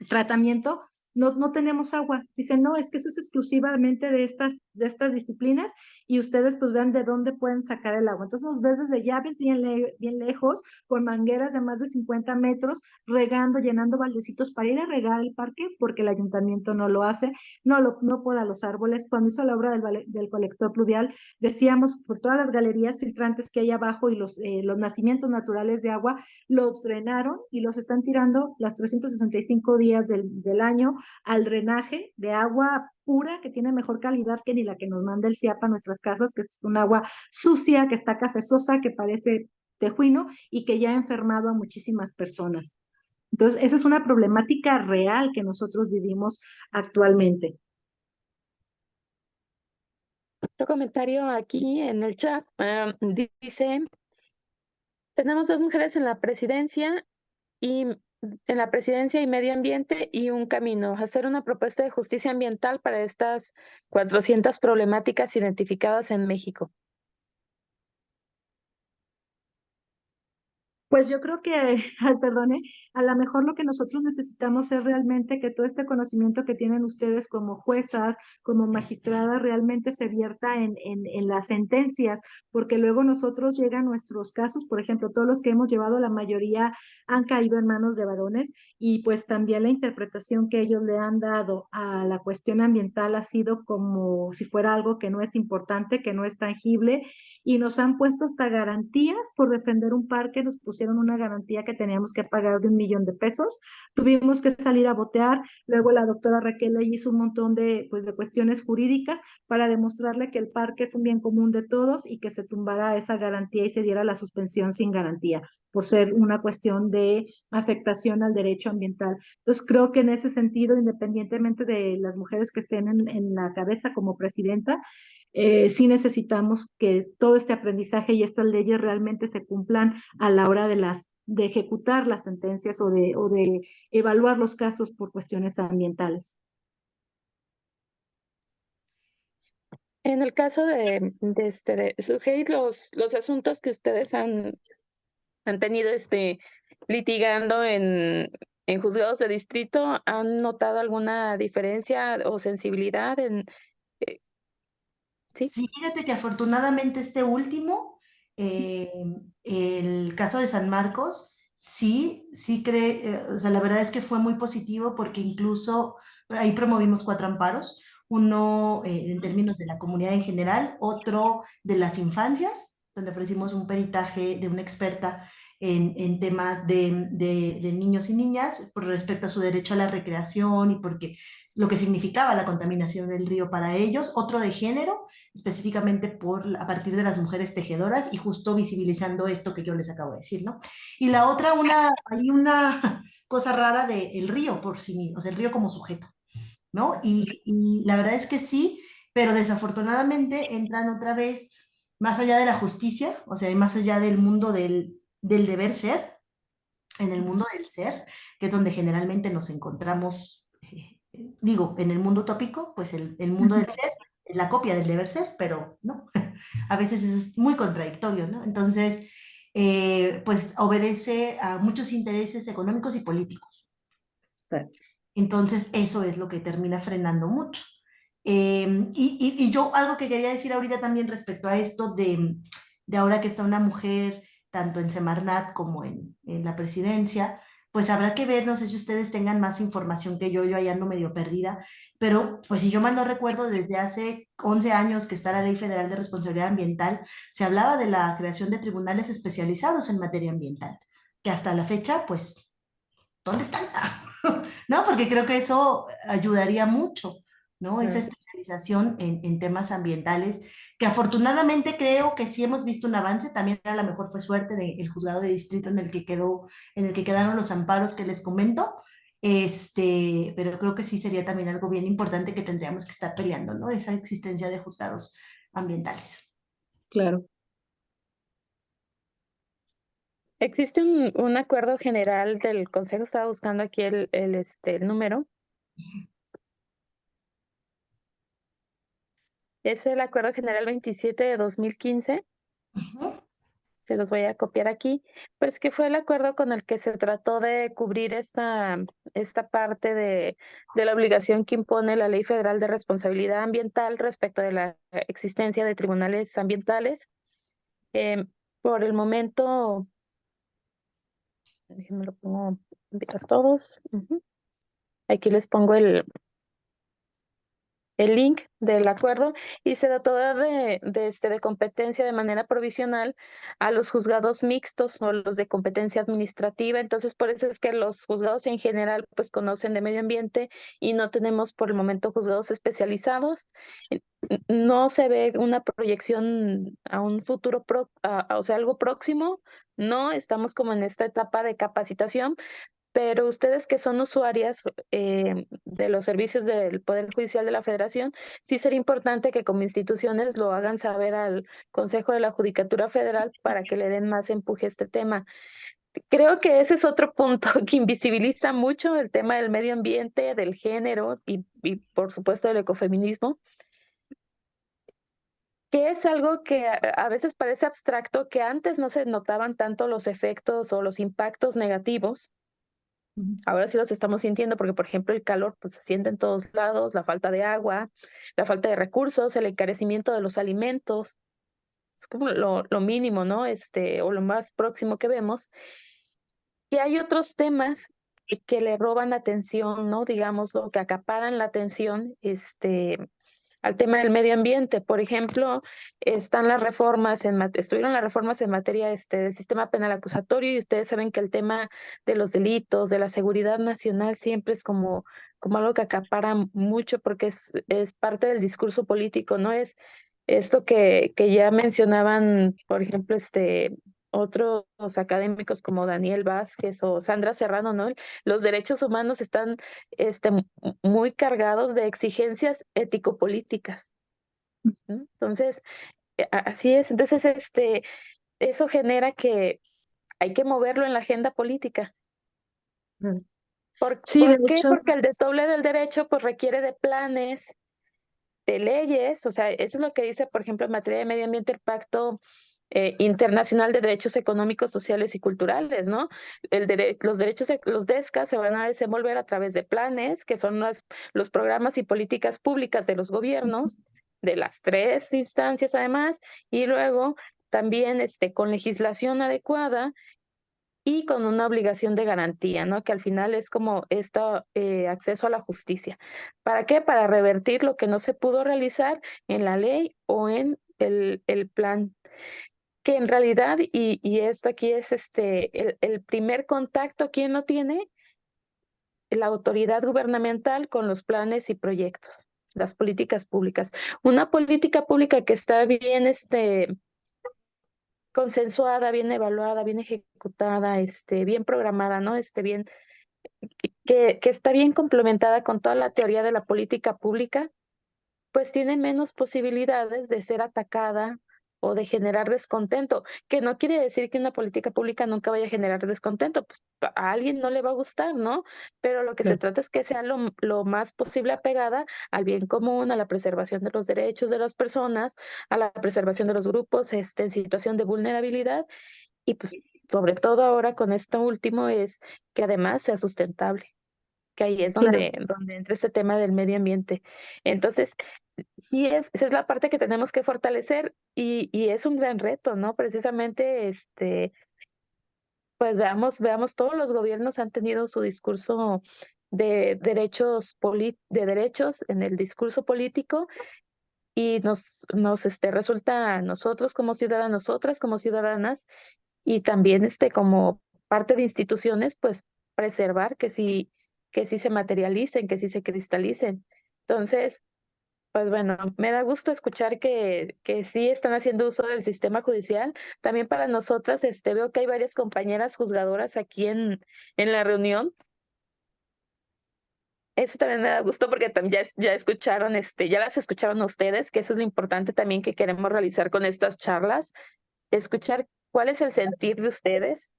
tratamiento, no tenemos agua. Dicen, no, es que eso es exclusivamente de estas disciplinas y ustedes pues vean de dónde pueden sacar el agua. Entonces nos ves desde llaves bien lejos, con mangueras de más de 50 metros, regando, llenando baldecitos para ir a regar el parque, porque el ayuntamiento no lo hace, no poda los árboles. Cuando hizo la obra del colector pluvial, decíamos por todas las galerías filtrantes que hay abajo y los nacimientos naturales de agua, los drenaron y los están tirando los 365 días del año al drenaje de agua pura, que tiene mejor calidad que ni la que nos manda el CIAP a nuestras casas, que es un agua sucia, que está cafezosa, que parece tejuino y que ya ha enfermado a muchísimas personas. Entonces, esa es una problemática real que nosotros vivimos actualmente. Otro comentario aquí en el chat dice, tenemos 2 mujeres en la presidencia y medio ambiente y un camino, hacer una propuesta de justicia ambiental para estas 400 problemáticas identificadas en México. Pues yo creo que, ay, perdone, a lo mejor lo que nosotros necesitamos es realmente que todo este conocimiento que tienen ustedes como juezas, como magistradas, realmente se vierta en las sentencias, porque luego nosotros llegan nuestros casos, por ejemplo, todos los que hemos llevado, la mayoría han caído en manos de varones, y pues también la interpretación que ellos le han dado a la cuestión ambiental ha sido como si fuera algo que no es importante, que no es tangible, y nos han puesto hasta garantías por defender un parque. Nos pusieron una garantía que teníamos que pagar de 1,000,000 de pesos, tuvimos que salir a botear, luego la doctora Raquel le hizo un montón pues, de cuestiones jurídicas para demostrarle que el parque es un bien común de todos y que se tumbara esa garantía y se diera la suspensión sin garantía, por ser una cuestión de afectación al derecho ambiental. Entonces creo que en ese sentido, independientemente de las mujeres que estén en la cabeza como presidenta, sí necesitamos que todo este aprendizaje y estas leyes realmente se cumplan a la hora de ejecutar las sentencias o de evaluar los casos por cuestiones ambientales. En el caso de Sujei, los asuntos que ustedes han tenido litigando en juzgados de distrito, ¿han notado alguna diferencia o sensibilidad sí? Sí, fíjate que afortunadamente este último, eh, el caso de San Marcos, o sea, la verdad es que fue muy positivo porque incluso ahí promovimos 4 amparos, uno en términos de la comunidad en general, otro de las infancias, donde ofrecimos un peritaje de una experta en temas de niños y niñas por respecto a su derecho a la recreación y porque lo que significaba la contaminación del río para ellos, otro de género, específicamente a partir de las mujeres tejedoras y justo visibilizando esto que yo les acabo de decir, ¿no? Y la otra, hay una cosa rara del río por sí mismo, o sea, el río como sujeto, ¿no? Y la verdad es que sí, pero desafortunadamente entran otra vez más allá de la justicia, o sea, más allá del mundo del deber ser, en el mundo del ser, que es donde generalmente nos encontramos, digo, en el mundo utópico, pues el mundo del ser es la copia del deber ser, pero no, a veces es muy contradictorio, ¿no? Entonces, pues obedece a muchos intereses económicos y políticos. Entonces, eso es lo que termina frenando mucho. Y yo algo que quería decir ahorita también respecto a esto de ahora que está una mujer, tanto en Semarnat como en la presidencia, pues habrá que ver, no sé si ustedes tengan más información que yo ahí ando medio perdida, pero pues si yo mal no recuerdo, desde hace 11 años que está la Ley Federal de Responsabilidad Ambiental, se hablaba de la creación de tribunales especializados en materia ambiental, que hasta la fecha, pues, ¿dónde están? ¿No? Porque creo que eso ayudaría mucho, ¿no? Esa especialización en temas ambientales, que afortunadamente creo que sí hemos visto un avance, también a lo mejor fue suerte del juzgado de distrito en el que quedó, en el que quedaron los amparos que les comento, pero creo que sí sería también algo bien importante que tendríamos que estar peleando, ¿no? Esa existencia de juzgados ambientales. Claro. Existe un acuerdo general del Consejo, estaba buscando aquí el número. Es el Acuerdo General 27 de 2015. Ujú, Se los voy a copiar aquí, pues que fue el acuerdo con el que se trató de cubrir esta parte de la obligación que impone la Ley Federal de Responsabilidad Ambiental respecto de la existencia de tribunales ambientales. Por el momento, déjenme lo pongo a todos. Ujú. Aquí les pongo el link del acuerdo y se dotó de competencia de manera provisional a los juzgados mixtos o los de competencia administrativa. Entonces, por eso es que los juzgados en general pues conocen de medio ambiente y no tenemos por el momento juzgados especializados. No se ve una proyección a un futuro, o sea, algo próximo. No estamos como en esta etapa de capacitación, pero ustedes que son usuarias de los servicios del Poder Judicial de la Federación, sí sería importante que como instituciones lo hagan saber al Consejo de la Judicatura Federal para que le den más empuje a este tema. Creo que ese es otro punto que invisibiliza mucho el tema del medio ambiente, del género y por supuesto del ecofeminismo, que es algo que a veces parece abstracto, que antes no se notaban tanto los efectos o los impactos negativos. Ahora sí los estamos sintiendo porque, por ejemplo, el calor pues, se siente en todos lados, la falta de agua, la falta de recursos, el encarecimiento de los alimentos. Es como lo mínimo, ¿no? O lo más próximo que vemos. Y hay otros temas que le roban atención, ¿no? Digámoslo, que acaparan la atención, al tema del medio ambiente. Por ejemplo, están las reformas estuvieron las reformas en materia del sistema penal acusatorio y ustedes saben que el tema de los delitos, de la seguridad nacional siempre es como algo que acapara mucho porque es parte del discurso político, ¿no? Es esto que ya mencionaban, por ejemplo, otros académicos como Daniel Vázquez o Sandra Serrano, ¿no? Los derechos humanos están muy cargados de exigencias ético-políticas, ¿no? Entonces, así es. Entonces, eso genera que hay que moverlo en la agenda política. Sí, de ¿Por qué? hecho, Porque el desdoble del derecho, pues, requiere de planes, de leyes, o sea, eso es lo que dice, por ejemplo, en materia de medio ambiente, el Pacto Internacional de Derechos Económicos, Sociales y Culturales, ¿no? Los derechos, los DESCA se van a desenvolver a través de planes, que son los programas y políticas públicas de los gobiernos, de las tres instancias además, y luego también con legislación adecuada y con una obligación de garantía, ¿no? Que al final es como acceso a la justicia. ¿Para qué? Para revertir lo que no se pudo realizar en la ley o en el plan. Que en realidad, y esto aquí es el primer contacto, ¿quién lo tiene? La autoridad gubernamental con los planes y proyectos, las políticas públicas. Una política pública que está bien consensuada, bien evaluada, bien ejecutada, bien programada, ¿no? Bien, que está bien complementada con toda la teoría de la política pública, pues tiene menos posibilidades de ser atacada o de generar descontento, que no quiere decir que una política pública nunca vaya a generar descontento, pues a alguien no le va a gustar, ¿no? Pero lo que se Claro. trata es que sea lo más posible apegada al bien común, a la preservación de los derechos de las personas, a la preservación de los grupos en situación de vulnerabilidad y pues sobre todo ahora con esto último es que además sea sustentable, que ahí es Claro. donde entra este tema del medio ambiente. Entonces, sí esa es la parte que tenemos que fortalecer y es un gran reto, ¿no? Precisamente, pues veamos, todos los gobiernos han tenido su discurso de derechos en el discurso político y nos resulta a nosotros como ciudadanos, nosotras como ciudadanas y también como parte de instituciones, pues preservar que sí se materialicen, que sí se cristalicen. Entonces, pues bueno, me da gusto escuchar que sí están haciendo uso del sistema judicial. También para nosotras, veo que hay varias compañeras juzgadoras aquí en la reunión. Eso también me da gusto porque también ya escucharon, ya las escucharon ustedes, que eso es lo importante también que queremos realizar con estas charlas, escuchar cuál es el sentir de ustedes,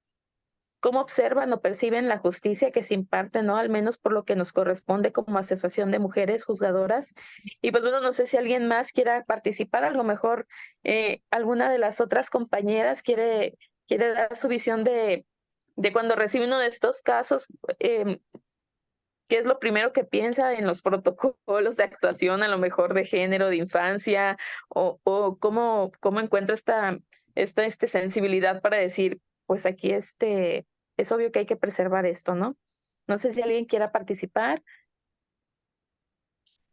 cómo observan o perciben la justicia que se imparte, ¿no? Al menos por lo que nos corresponde como Asociación de Mujeres Juzgadoras. Y pues bueno, no sé si alguien más quiera participar, a lo mejor alguna de las otras compañeras quiere dar su visión de cuando recibe uno de estos casos, qué es lo primero que piensa en los protocolos de actuación, a lo mejor de género, de infancia, o cómo encuentra esta sensibilidad para decir, pues aquí es obvio que hay que preservar esto, ¿no? No sé si alguien quiera participar.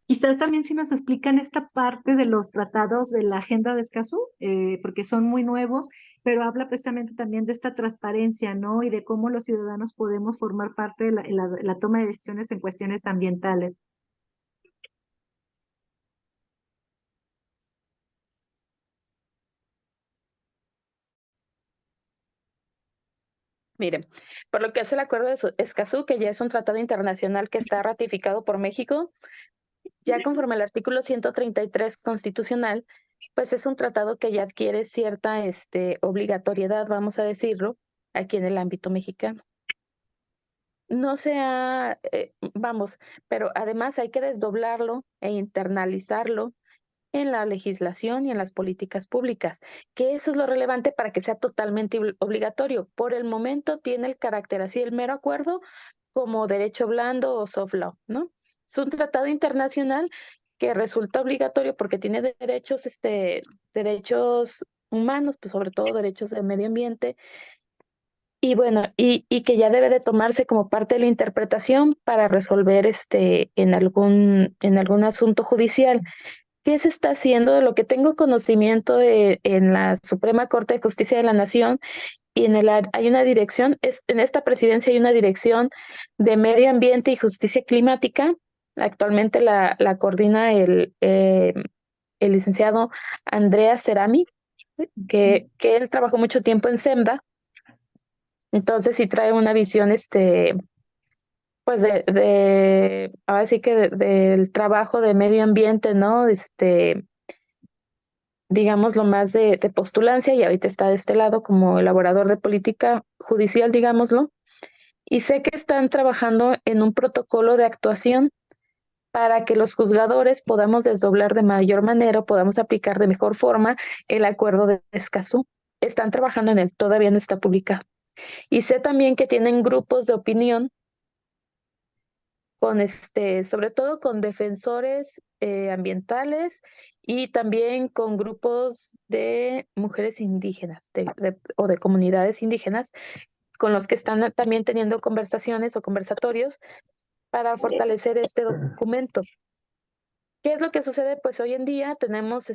Quizás también si nos explican esta parte de los tratados de la Agenda de Escazú, porque son muy nuevos, pero habla precisamente también de esta transparencia, ¿no? Y de cómo los ciudadanos podemos formar parte de la toma de decisiones en cuestiones ambientales. Miren, por lo que hace el Acuerdo de Escazú, que ya es un tratado internacional que está ratificado por México, ya conforme al artículo 133 constitucional, pues es un tratado que ya adquiere cierta obligatoriedad, vamos a decirlo, aquí en el ámbito mexicano. No sea, vamos, pero además hay que desdoblarlo e internalizarlo en la legislación y en las políticas públicas, que eso es lo relevante para que sea totalmente obligatorio. Por el momento tiene el carácter así, el mero acuerdo, como derecho blando o soft law, ¿no? Es un tratado internacional que resulta obligatorio porque tiene derechos humanos, pues sobre todo derechos del medio ambiente, y bueno, y que ya debe de tomarse como parte de la interpretación para resolver en algún asunto judicial. ¿Qué se está haciendo? De lo que tengo conocimiento en la Suprema Corte de Justicia de la Nación y hay una dirección, en esta presidencia hay una dirección de Medio Ambiente y Justicia Climática. Actualmente la coordina el licenciado Andrea Cerami, que él trabajó mucho tiempo en SEMDA. Entonces sí trae una visión, pues ahora sí que del trabajo de medio ambiente, ¿no? Digamos, lo más de postulancia, y ahorita está de este lado como elaborador de política judicial, digámoslo, y sé que están trabajando en un protocolo de actuación para que los juzgadores podamos desdoblar de mayor manera, o podamos aplicar de mejor forma el acuerdo de Escazú. Están trabajando en él, todavía no está publicado. Y sé también que tienen grupos de opinión con sobre todo con defensores ambientales y también con grupos de mujeres indígenas o de comunidades indígenas con los que están también teniendo conversaciones o conversatorios para fortalecer este documento. ¿Qué es lo que sucede? Pues hoy en día tenemos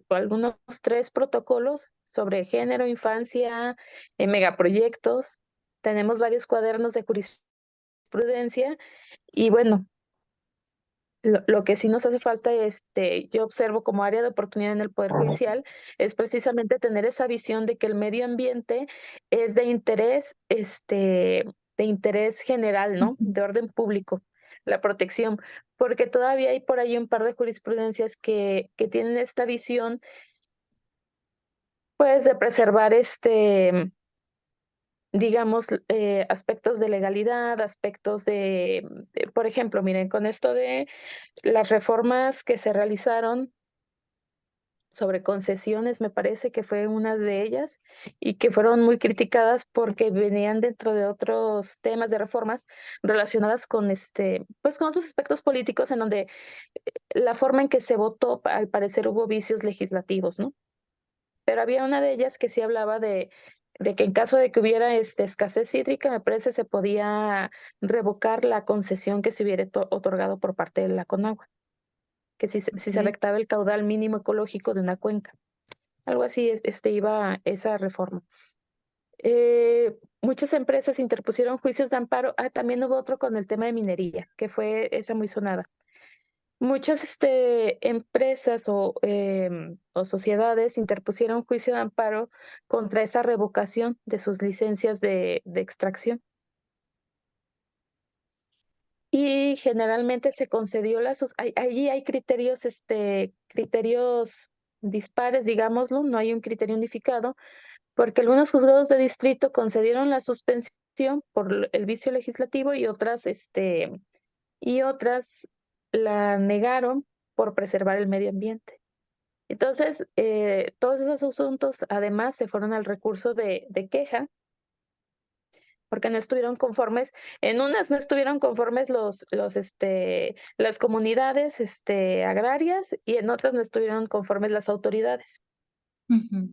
algunos 3 protocolos sobre género, infancia, megaproyectos, tenemos varios cuadernos de jurisprudencia y bueno, lo que sí nos hace falta, yo observo como área de oportunidad en el Poder Judicial, es precisamente tener esa visión de que el medio ambiente es de interés general, ¿no? De orden público, la protección, porque todavía hay por ahí un par de jurisprudencias que tienen esta visión pues, de preservar, digamos, aspectos de legalidad, aspectos por ejemplo, miren, con esto de las reformas que se realizaron sobre concesiones, me parece que fue una de ellas, y que fueron muy criticadas porque venían dentro de otros temas de reformas relacionadas con, pues, con otros aspectos políticos en donde la forma en que se votó, al parecer hubo vicios legislativos, ¿no? Pero había una de ellas que sí hablaba de que en caso de que hubiera, escasez hídrica, me parece se podía revocar la concesión que se hubiera otorgado por parte de la Conagua, que si se Ok. afectaba el caudal mínimo ecológico de una cuenca. Algo así, iba esa reforma. Muchas empresas interpusieron juicios de amparo. También hubo otro con el tema de minería, que fue esa muy sonada. Muchas, empresas o sociedades interpusieron juicio de amparo contra esa revocación de sus licencias de extracción. Y generalmente se concedió allí hay criterios, criterios dispares, digámoslo, no hay un criterio unificado, porque algunos juzgados de distrito concedieron la suspensión por el vicio legislativo y otras la negaron por preservar el medio ambiente. Entonces, todos esos asuntos además se fueron al recurso de queja porque no estuvieron conformes. En unas no estuvieron conformes las comunidades, agrarias, y en otras no estuvieron conformes las autoridades. Ujú.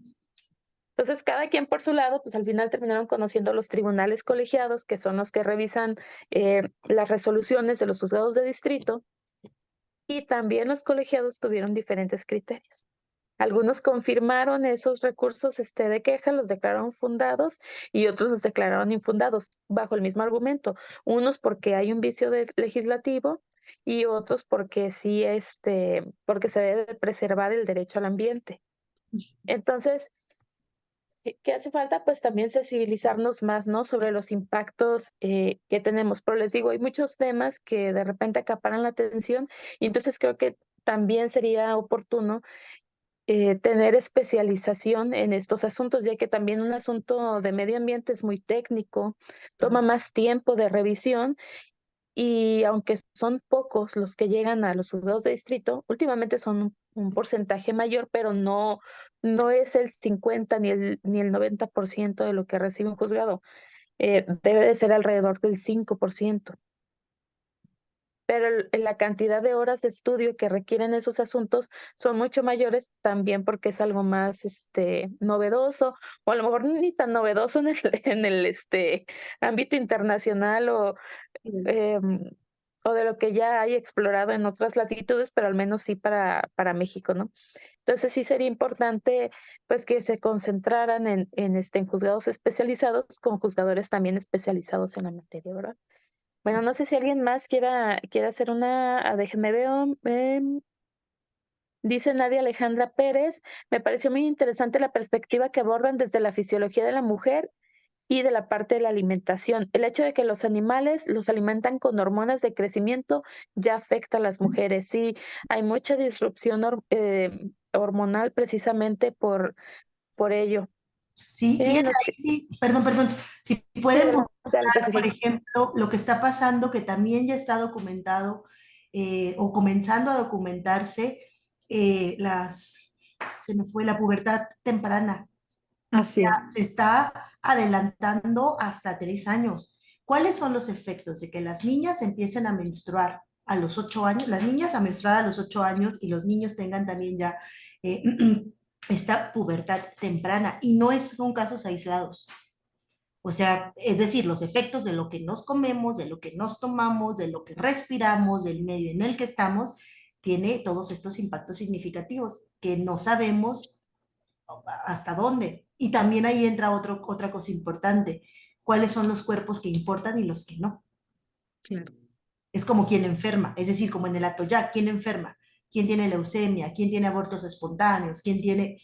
Entonces, cada quien por su lado, pues al final terminaron conociendo los tribunales colegiados, que son los que revisan las resoluciones de los juzgados de distrito, y también los colegiados tuvieron diferentes criterios. Algunos confirmaron esos recursos de queja, los declararon fundados y otros los declararon infundados, bajo el mismo argumento. Unos porque hay un vicio legislativo y otros porque sí, porque se debe preservar el derecho al ambiente. Entonces, ¿qué hace falta? Pues también sensibilizarnos más, ¿no? Sobre los impactos que tenemos. Pero les digo, hay muchos temas que de repente acaparan la atención y entonces creo que también sería oportuno tener especialización en estos asuntos, ya que también un asunto de medio ambiente es muy técnico, toma más tiempo de revisión y aunque son pocos los que llegan a los juzgados de distrito, últimamente son un porcentaje mayor, pero no es el 50 ni el 90% de lo que recibe un juzgado. Debe de ser alrededor del 5%. Pero la cantidad de horas de estudio que requieren esos asuntos son mucho mayores también porque es algo más novedoso, o a lo mejor ni tan novedoso en el, ámbito internacional em, o de lo que ya hay explorado en otras latitudes, pero al menos sí para México, ¿no? Entonces sí sería importante pues que se concentraran en juzgados especializados con juzgadores también especializados en la materia, ¿verdad? Bueno, no sé si alguien más quiera hacer déjenme veo. Dice Nadia Alejandra Pérez, me pareció muy interesante la perspectiva que abordan desde la fisiología de la mujer y de la parte de la alimentación. El hecho de que los animales los alimentan con hormonas de crecimiento ya afecta a las mujeres. Sí, hay mucha disrupción hormonal precisamente por ello. Sí, fíjense Nos ahí, sí, perdón, si sí, pueden adelante, buscar, por Sofía. ejemplo, lo que está pasando, que también ya está documentado o comenzando a documentarse, se me fue la pubertad temprana, Así es. se está adelantando hasta 3 años. ¿Cuáles son los efectos de que las niñas empiecen a menstruar a los 8 años, las niñas a menstruar a los 8 años y los niños tengan también ya eh, esta pubertad temprana? Y no son casos aislados. O sea, es decir, los efectos de lo que nos comemos, de lo que nos tomamos, de lo que respiramos, del medio en el que estamos, tiene todos estos impactos significativos que no sabemos hasta dónde. Y también ahí entra otra cosa importante, cuáles son los cuerpos que importan y los que no. Claro. Es como quien enferma, es decir, como en el Atoyac, ¿quién enferma? ¿Quién tiene leucemia? ¿Quién tiene abortos espontáneos? ¿Quién tiene,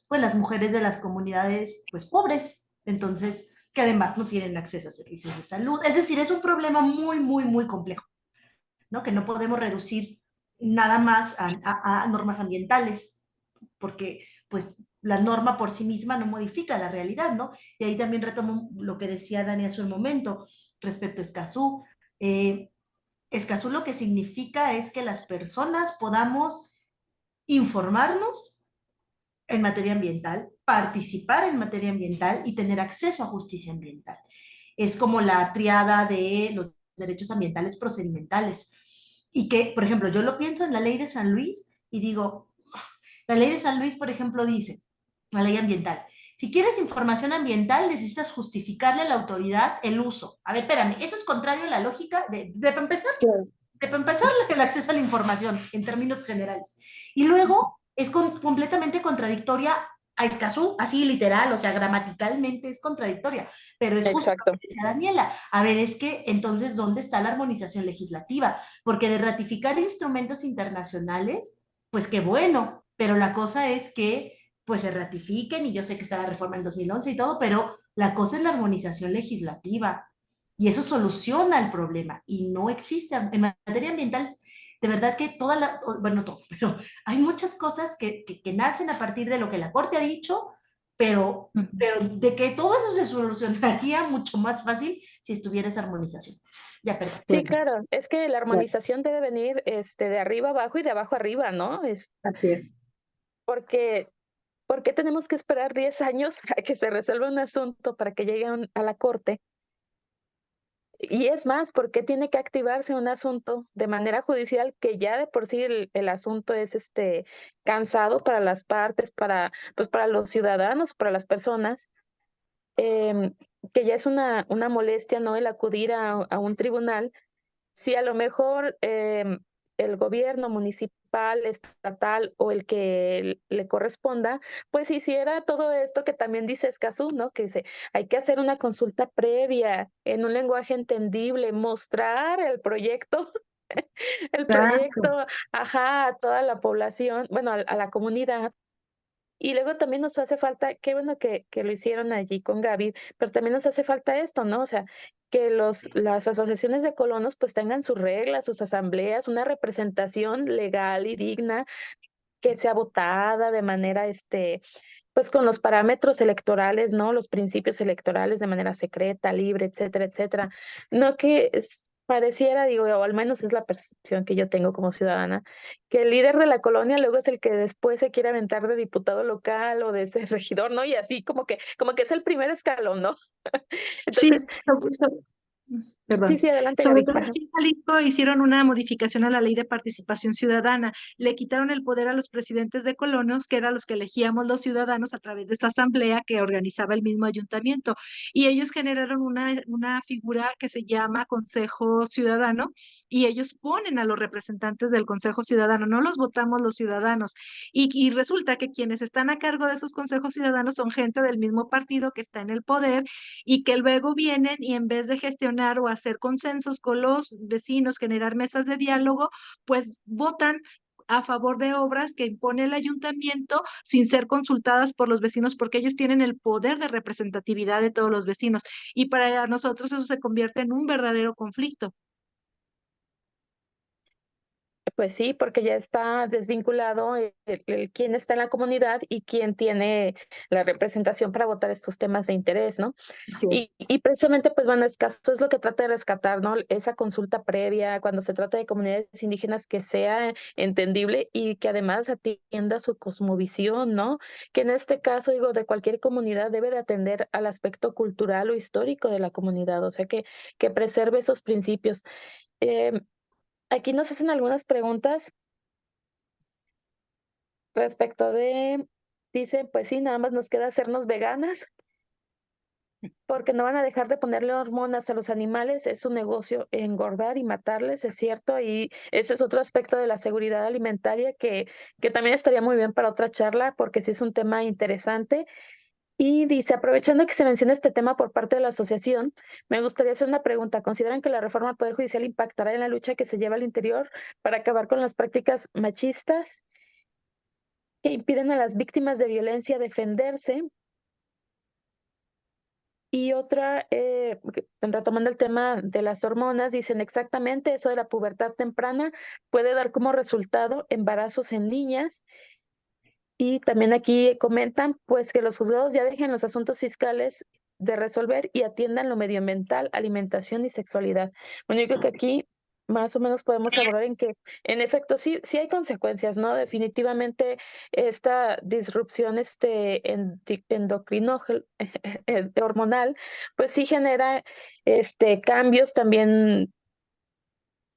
pues, las mujeres de las comunidades, pues, pobres? Entonces, que además no tienen acceso a servicios de salud. Es decir, es un problema muy, muy, muy complejo, ¿no? Que no podemos reducir nada más a normas ambientales, porque, pues, la norma por sí misma no modifica la realidad, ¿no? Y ahí también retomo lo que decía Dani hace un momento respecto a Escazú. Escazú lo que significa es que las personas podamos informarnos en materia ambiental, participar en materia ambiental y tener acceso a justicia ambiental. Es como la triada de los derechos ambientales procedimentales. Y que, por ejemplo, yo lo pienso en la ley de San Luis y digo, la ley de San Luis, por ejemplo, dice, la ley ambiental, si quieres información ambiental, necesitas justificarle a la autoridad el uso. A ver, espérame, eso es contrario a la lógica para empezar, Claro. para empezar, el acceso a la información en términos generales. Y luego es completamente contradictoria a Escazú, así literal, o sea, gramaticalmente es contradictoria, pero es justo lo Exacto. que decía Daniela. A ver, es que entonces, ¿dónde está la armonización legislativa? Porque de ratificar instrumentos internacionales, pues qué bueno, pero la cosa es que pues se ratifiquen, y yo sé que está la reforma en 2011 y todo, pero la cosa es la armonización legislativa. Y eso soluciona el problema y no existe en materia ambiental. De verdad que toda la, bueno, no todo, pero hay muchas cosas que nacen a partir de lo que la Corte ha dicho, pero de que todo eso se solucionaría mucho más fácil si estuviera esa armonización. Ya, perdón. Sí, Claro, claro, es que la claro, armonización debe venir de arriba abajo y de abajo arriba, ¿no? así es. Porque ¿por qué tenemos que esperar 10 años a que se resuelva un asunto para que llegue a la corte? Y es más, ¿por qué tiene que activarse un asunto de manera judicial que ya de por sí el asunto es cansado para las partes, pues para los ciudadanos, para las personas? em, que ya es una molestia, ¿no? El acudir a un tribunal. Si a lo mejor el gobierno municipal, estatal o el que le corresponda, pues hiciera todo esto que también dice Escazú, ¿no? Que dice, hay que hacer una consulta previa en un lenguaje entendible, mostrar el proyecto, el Exacto. proyecto, ajá, a toda la población, bueno, a la comunidad. Y luego también nos hace falta, qué bueno que lo hicieron allí con Gaby, pero también nos hace falta esto, ¿no? O sea, que las asociaciones de colonos pues tengan sus reglas, sus asambleas, una representación legal y digna, que sea votada de manera, pues con los parámetros electorales, ¿no? Los principios electorales de manera secreta, libre, etcétera, etcétera. No que pareciera, digo, o al menos es la percepción que yo tengo como ciudadana, que el líder de la colonia luego es el que después se quiere aventar de diputado local o de ser regidor, ¿no? Y así como que es el primer escalón, ¿no? Sí, Entonces, sí, perdón. sí, adelante, Sobre Gaby. todo Ajá. aquí en Jalisco hicieron una modificación a la ley de participación ciudadana. Le quitaron el poder a los presidentes de colonos, que eran los que elegíamos los ciudadanos a través de esa asamblea que organizaba el mismo ayuntamiento. Y ellos generaron una figura que se llama Consejo Ciudadano, y ellos ponen a los representantes del Consejo Ciudadano, no los votamos los ciudadanos. Y resulta que quienes están a cargo de esos consejos ciudadanos son gente del mismo partido que está en el poder, y que luego vienen y en vez de gestionar o hacer consensos con los vecinos, generar mesas de diálogo, pues votan a favor de obras que impone el ayuntamiento sin ser consultadas por los vecinos, porque ellos tienen el poder de representatividad de todos los vecinos. Y para nosotros eso se convierte en un verdadero conflicto. Pues sí, porque ya está desvinculado quién está en la comunidad y quién tiene la representación para votar estos temas de interés, ¿no? Así es. Y precisamente, pues bueno, esto es lo que trata de rescatar, ¿no? Esa consulta previa, cuando se trata de comunidades indígenas, que sea entendible y que además atienda su cosmovisión, ¿no? Que en este caso, digo, de cualquier comunidad debe de atender al aspecto cultural o histórico de la comunidad, o sea, que preserve esos principios. Em, Aquí nos hacen algunas preguntas respecto dicen, pues sí, nada más nos queda hacernos veganas, porque no van a dejar de ponerle hormonas a los animales, es su negocio engordar y matarles, es cierto, y ese es otro aspecto de la seguridad alimentaria que también estaría muy bien para otra charla, porque sí es un tema interesante. Y dice, aprovechando que se menciona este tema por parte de la asociación, me gustaría hacer una pregunta. ¿Consideran que la reforma al Poder Judicial impactará en la lucha que se lleva al interior para acabar con las prácticas machistas que impiden a las víctimas de violencia defenderse? Y otra, retomando el tema de las hormonas, dicen exactamente eso de la pubertad temprana puede dar como resultado embarazos en niñas. Y también aquí comentan, pues, que los juzgados ya dejen los asuntos fiscales de resolver y atiendan lo medioambiental, alimentación y sexualidad. Bueno, yo creo que aquí más o menos podemos abordar en que, en efecto, sí hay consecuencias, ¿no? Definitivamente esta disrupción, hormonal, pues sí genera, cambios también.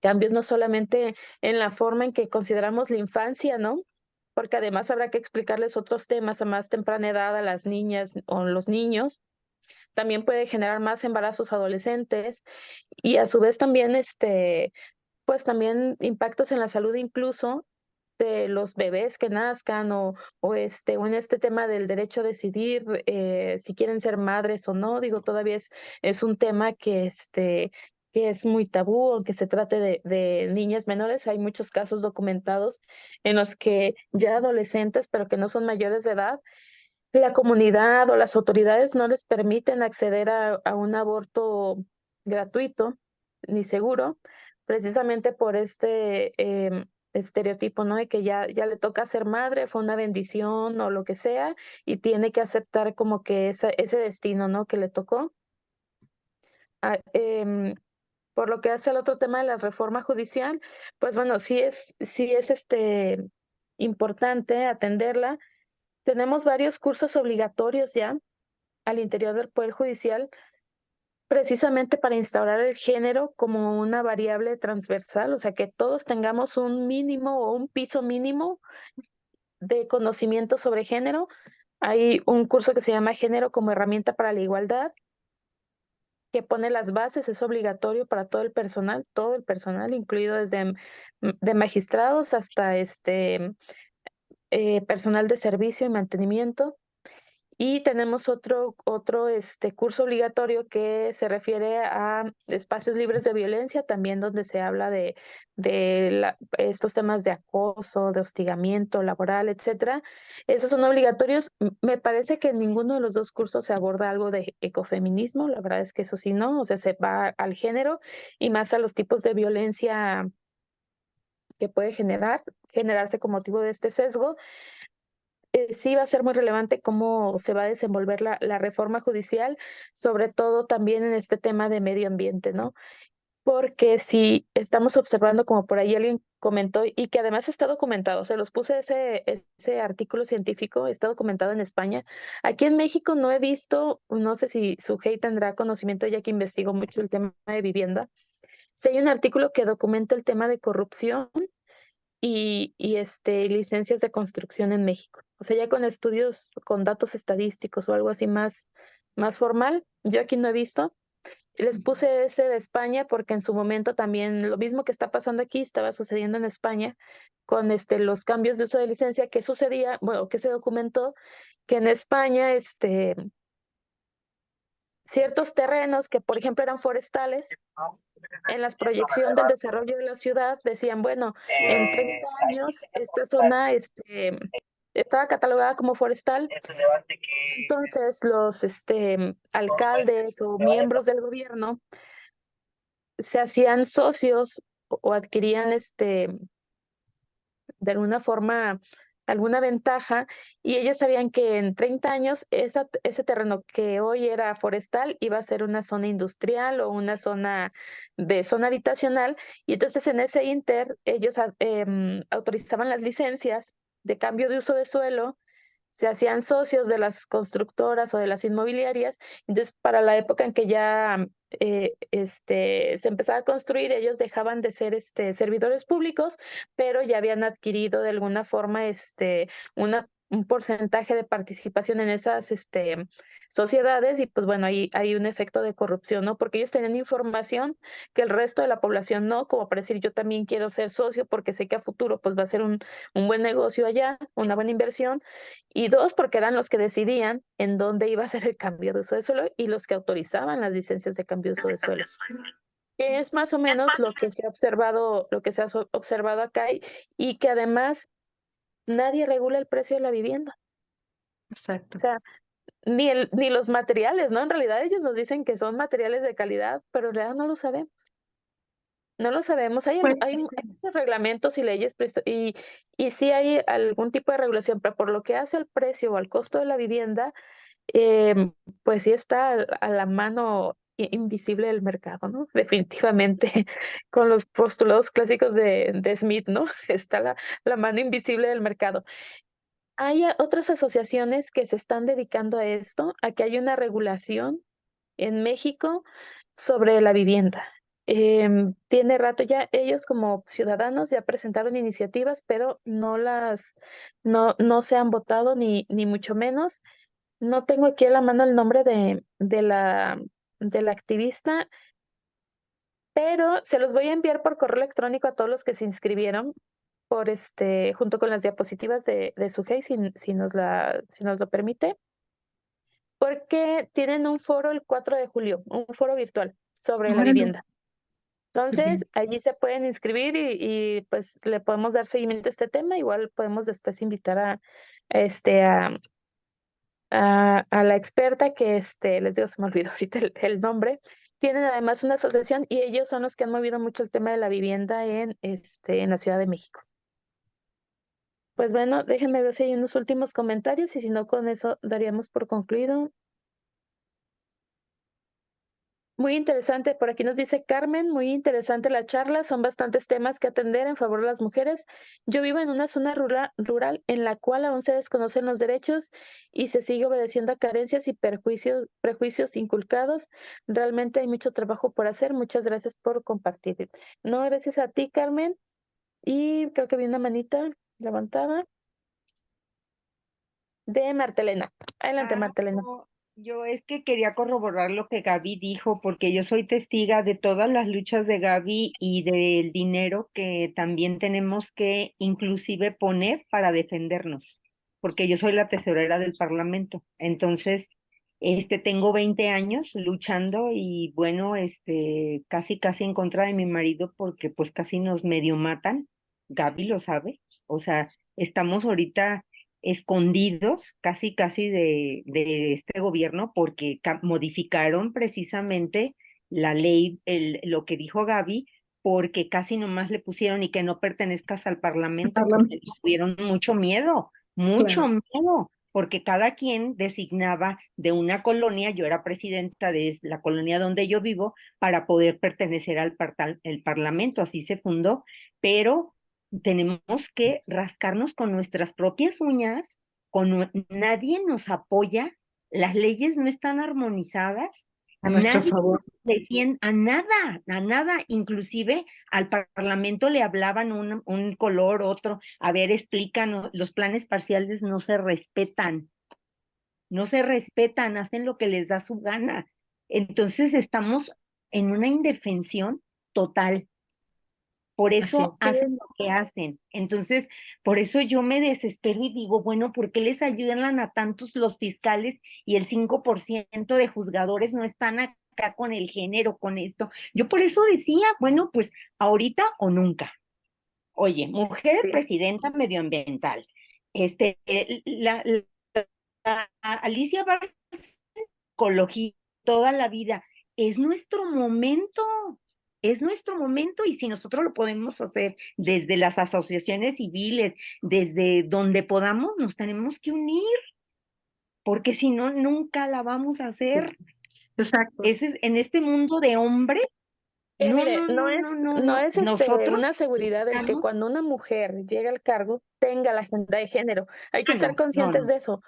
Cambios no solamente en la forma en que consideramos la infancia, ¿no? Porque además habrá que explicarles otros temas a más temprana edad a las niñas o los niños. También puede generar más embarazos adolescentes y a su vez también, pues también impactos en la salud incluso de los bebés que nazcan o en este tema del derecho a decidir, si quieren ser madres o no. Digo, todavía es un tema que es muy tabú, aunque se trate de niñas menores. Hay muchos casos documentados en los que ya adolescentes, pero que no son mayores de edad, la comunidad o las autoridades no les permiten acceder a un aborto gratuito ni seguro, precisamente por estereotipo, ¿no? De que ya le toca ser madre, fue una bendición o lo que sea, y tiene que aceptar como que ese destino, ¿no? Que le tocó. Ah, por lo que hace al otro tema de la reforma judicial, pues bueno, sí es importante atenderla. Tenemos varios cursos obligatorios ya al interior del Poder Judicial, precisamente para instaurar el género como una variable transversal, o sea, que todos tengamos un mínimo o un piso mínimo de conocimiento sobre género. Hay un curso que se llama Género como herramienta para la igualdad, que pone las bases, es obligatorio para todo el personal, incluido desde de magistrados hasta personal de servicio y mantenimiento. Y tenemos otro curso obligatorio que se refiere a espacios libres de violencia, también donde se habla de estos temas de acoso, de hostigamiento laboral, etcétera. Esos son obligatorios. Me parece que en ninguno de los dos cursos se aborda algo de ecofeminismo, la verdad es que eso sí no, o sea, se va al género y más a los tipos de violencia que puede generarse con motivo de este sesgo. Sí va a ser muy relevante cómo se va a desenvolver la reforma judicial, sobre todo también en este tema de medio ambiente, ¿no? Porque si estamos observando, como por ahí alguien comentó, y que además está documentado, se los puse ese artículo científico, está documentado en España. Aquí en México no he visto, no sé si Sujei tendrá conocimiento, ya que investigó mucho el tema de vivienda. Si hay un artículo que documenta el tema de corrupción y licencias de construcción en México. O sea, ya con estudios, con datos estadísticos o algo así más formal, yo aquí no he visto. Les puse ese de España porque en su momento también lo mismo que está pasando aquí estaba sucediendo en España con los cambios de uso de licencia que sucedía, bueno, que se documentó que en España ciertos terrenos que por ejemplo eran forestales en la proyección del desarrollo de la ciudad decían, bueno, en 30 años esta zona estaba catalogada como forestal, entonces los alcaldes o miembros del gobierno se hacían socios o adquirían de alguna forma alguna ventaja y ellos sabían que en 30 años ese terreno que hoy era forestal iba a ser una zona industrial o una zona habitacional y entonces en ese inter ellos autorizaban las licencias de cambio de uso de suelo, se hacían socios de las constructoras o de las inmobiliarias. Entonces, para la época en que ya se empezaba a construir, ellos dejaban de ser servidores públicos, pero ya habían adquirido de alguna forma un porcentaje de participación en esas sociedades y pues bueno, ahí hay un efecto de corrupción, ¿no? Porque ellos tenían información que el resto de la población no, como para decir yo también quiero ser socio porque sé que a futuro pues va a ser un buen negocio allá, una buena inversión, y dos, porque eran los que decidían en dónde iba a ser el cambio de uso de suelo y los que autorizaban las licencias de cambio de uso de suelo. Que es más o menos lo que se ha observado, observado acá y que además nadie regula el precio de la vivienda. Exacto. O sea, ni los materiales, ¿no? En realidad ellos nos dicen que son materiales de calidad, pero en realidad no lo sabemos. No lo sabemos. Pues, Hay muchos reglamentos y leyes, y sí hay algún tipo de regulación, pero por lo que hace al precio o al costo de la vivienda, pues sí está a la mano invisible del mercado, ¿no? Definitivamente, con los postulados clásicos de Smith, ¿no? Está la mano invisible del mercado. Hay otras asociaciones que se están dedicando a esto, a que haya una regulación en México sobre la vivienda. Tiene rato ya, ellos como ciudadanos ya presentaron iniciativas, pero no se han votado ni mucho menos. No tengo aquí a la mano el nombre de la activista, pero se los voy a enviar por correo electrónico a todos los que se inscribieron por junto con las diapositivas de Sujei, si nos lo permite, porque tienen un foro el 4 de julio, un foro virtual sobre la órale, vivienda. súper Entonces, bien. allí se pueden inscribir pues le podemos dar seguimiento a este tema. Igual podemos después invitar este, a, a la experta que, les digo, se me olvidó ahorita el nombre. Tienen además una asociación y ellos son los que han movido mucho el tema de la vivienda en la Ciudad de México. Pues bueno, déjenme ver si hay unos últimos comentarios y si no, con eso daríamos por concluido. Muy interesante, por aquí nos dice Carmen, muy interesante la charla, son bastantes temas que atender en favor de las mujeres. Yo vivo en una zona rural en la cual aún se desconocen los derechos y se sigue obedeciendo a carencias y prejuicios inculcados. Realmente hay mucho trabajo por hacer. Muchas gracias por compartir. No, gracias a ti, Carmen. Y creo que vi una manita levantada de Martelena. Adelante, Ah, Martelena. yo es que quería corroborar lo que Gaby dijo, porque yo soy testiga de todas las luchas de Gaby y del dinero que también tenemos que inclusive poner para defendernos, porque yo soy la tesorera del Parlamento. Entonces, tengo 20 años luchando y bueno, casi en contra de mi marido porque pues casi nos medio matan. Gaby lo sabe. O sea, estamos ahorita escondidos casi de este gobierno porque modificaron precisamente la ley, lo que dijo Gaby, porque casi nomás le pusieron y que no pertenezcas al Parlamento, porque tuvieron mucho Claro. miedo, porque cada quien designaba de una colonia, yo era presidenta de la colonia donde yo vivo, para poder pertenecer el Parlamento, así se fundó, pero tenemos que rascarnos con nuestras propias uñas, nadie nos apoya, las leyes no están armonizadas, A nuestro nadie favor. defiende a nada, inclusive al Parlamento le hablaban un color, otro, a ver, explícanos, los planes parciales no se respetan, hacen lo que les da su gana. Entonces estamos en una indefensión total. Por Así eso es. hacen lo que hacen. Entonces, por eso yo me desespero y digo, bueno, ¿por qué les ayudan a tantos los fiscales y el 5% de juzgadores no están acá con el género, con esto? Yo por eso decía, bueno, pues ahorita o nunca. Oye, mujer Sí. presidenta medioambiental. Este, la Alicia Vargas, ecología toda la vida. Es nuestro momento, es nuestro momento y si nosotros lo podemos hacer desde las asociaciones civiles, desde donde podamos, nos tenemos que unir, porque si no, nunca la vamos a hacer. Exacto. En este mundo de hombres, Mire, no es nosotros una seguridad el que estamos, cuando una mujer llega al cargo tenga la agenda de género. Hay que estar conscientes de eso.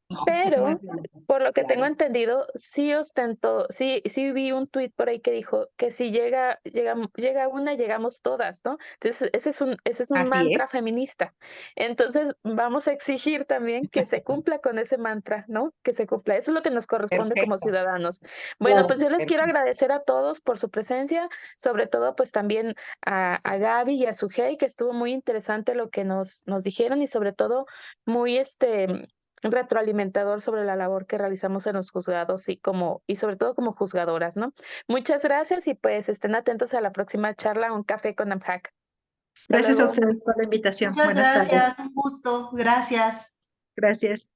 no es Pero, cierto, por lo que tengo claro. entendido, sí vi un tuit por ahí que dijo que si llega una, llegamos todas, ¿no? Entonces, ese es un Así es, mantra feminista. Entonces, vamos a exigir también que se cumpla con ese mantra, ¿no? Que se cumpla. Eso es lo que nos corresponde como perfecto. ciudadanos. Bueno, pues yo les quiero Perfecto. agradecer a todos por su presencia, sobre todo pues también a Gaby y a Sujei, que estuvo muy interesante lo que nos dijeron y sobre todo muy retroalimentador sobre la labor que realizamos en los juzgados y sobre todo como juzgadoras, ¿no? Muchas gracias y pues estén atentos a la próxima charla, un café con AMHAC. Hasta Gracias a luego. ustedes por la invitación. Muchas Buenas tardes. gracias, un gusto, gracias. Gracias.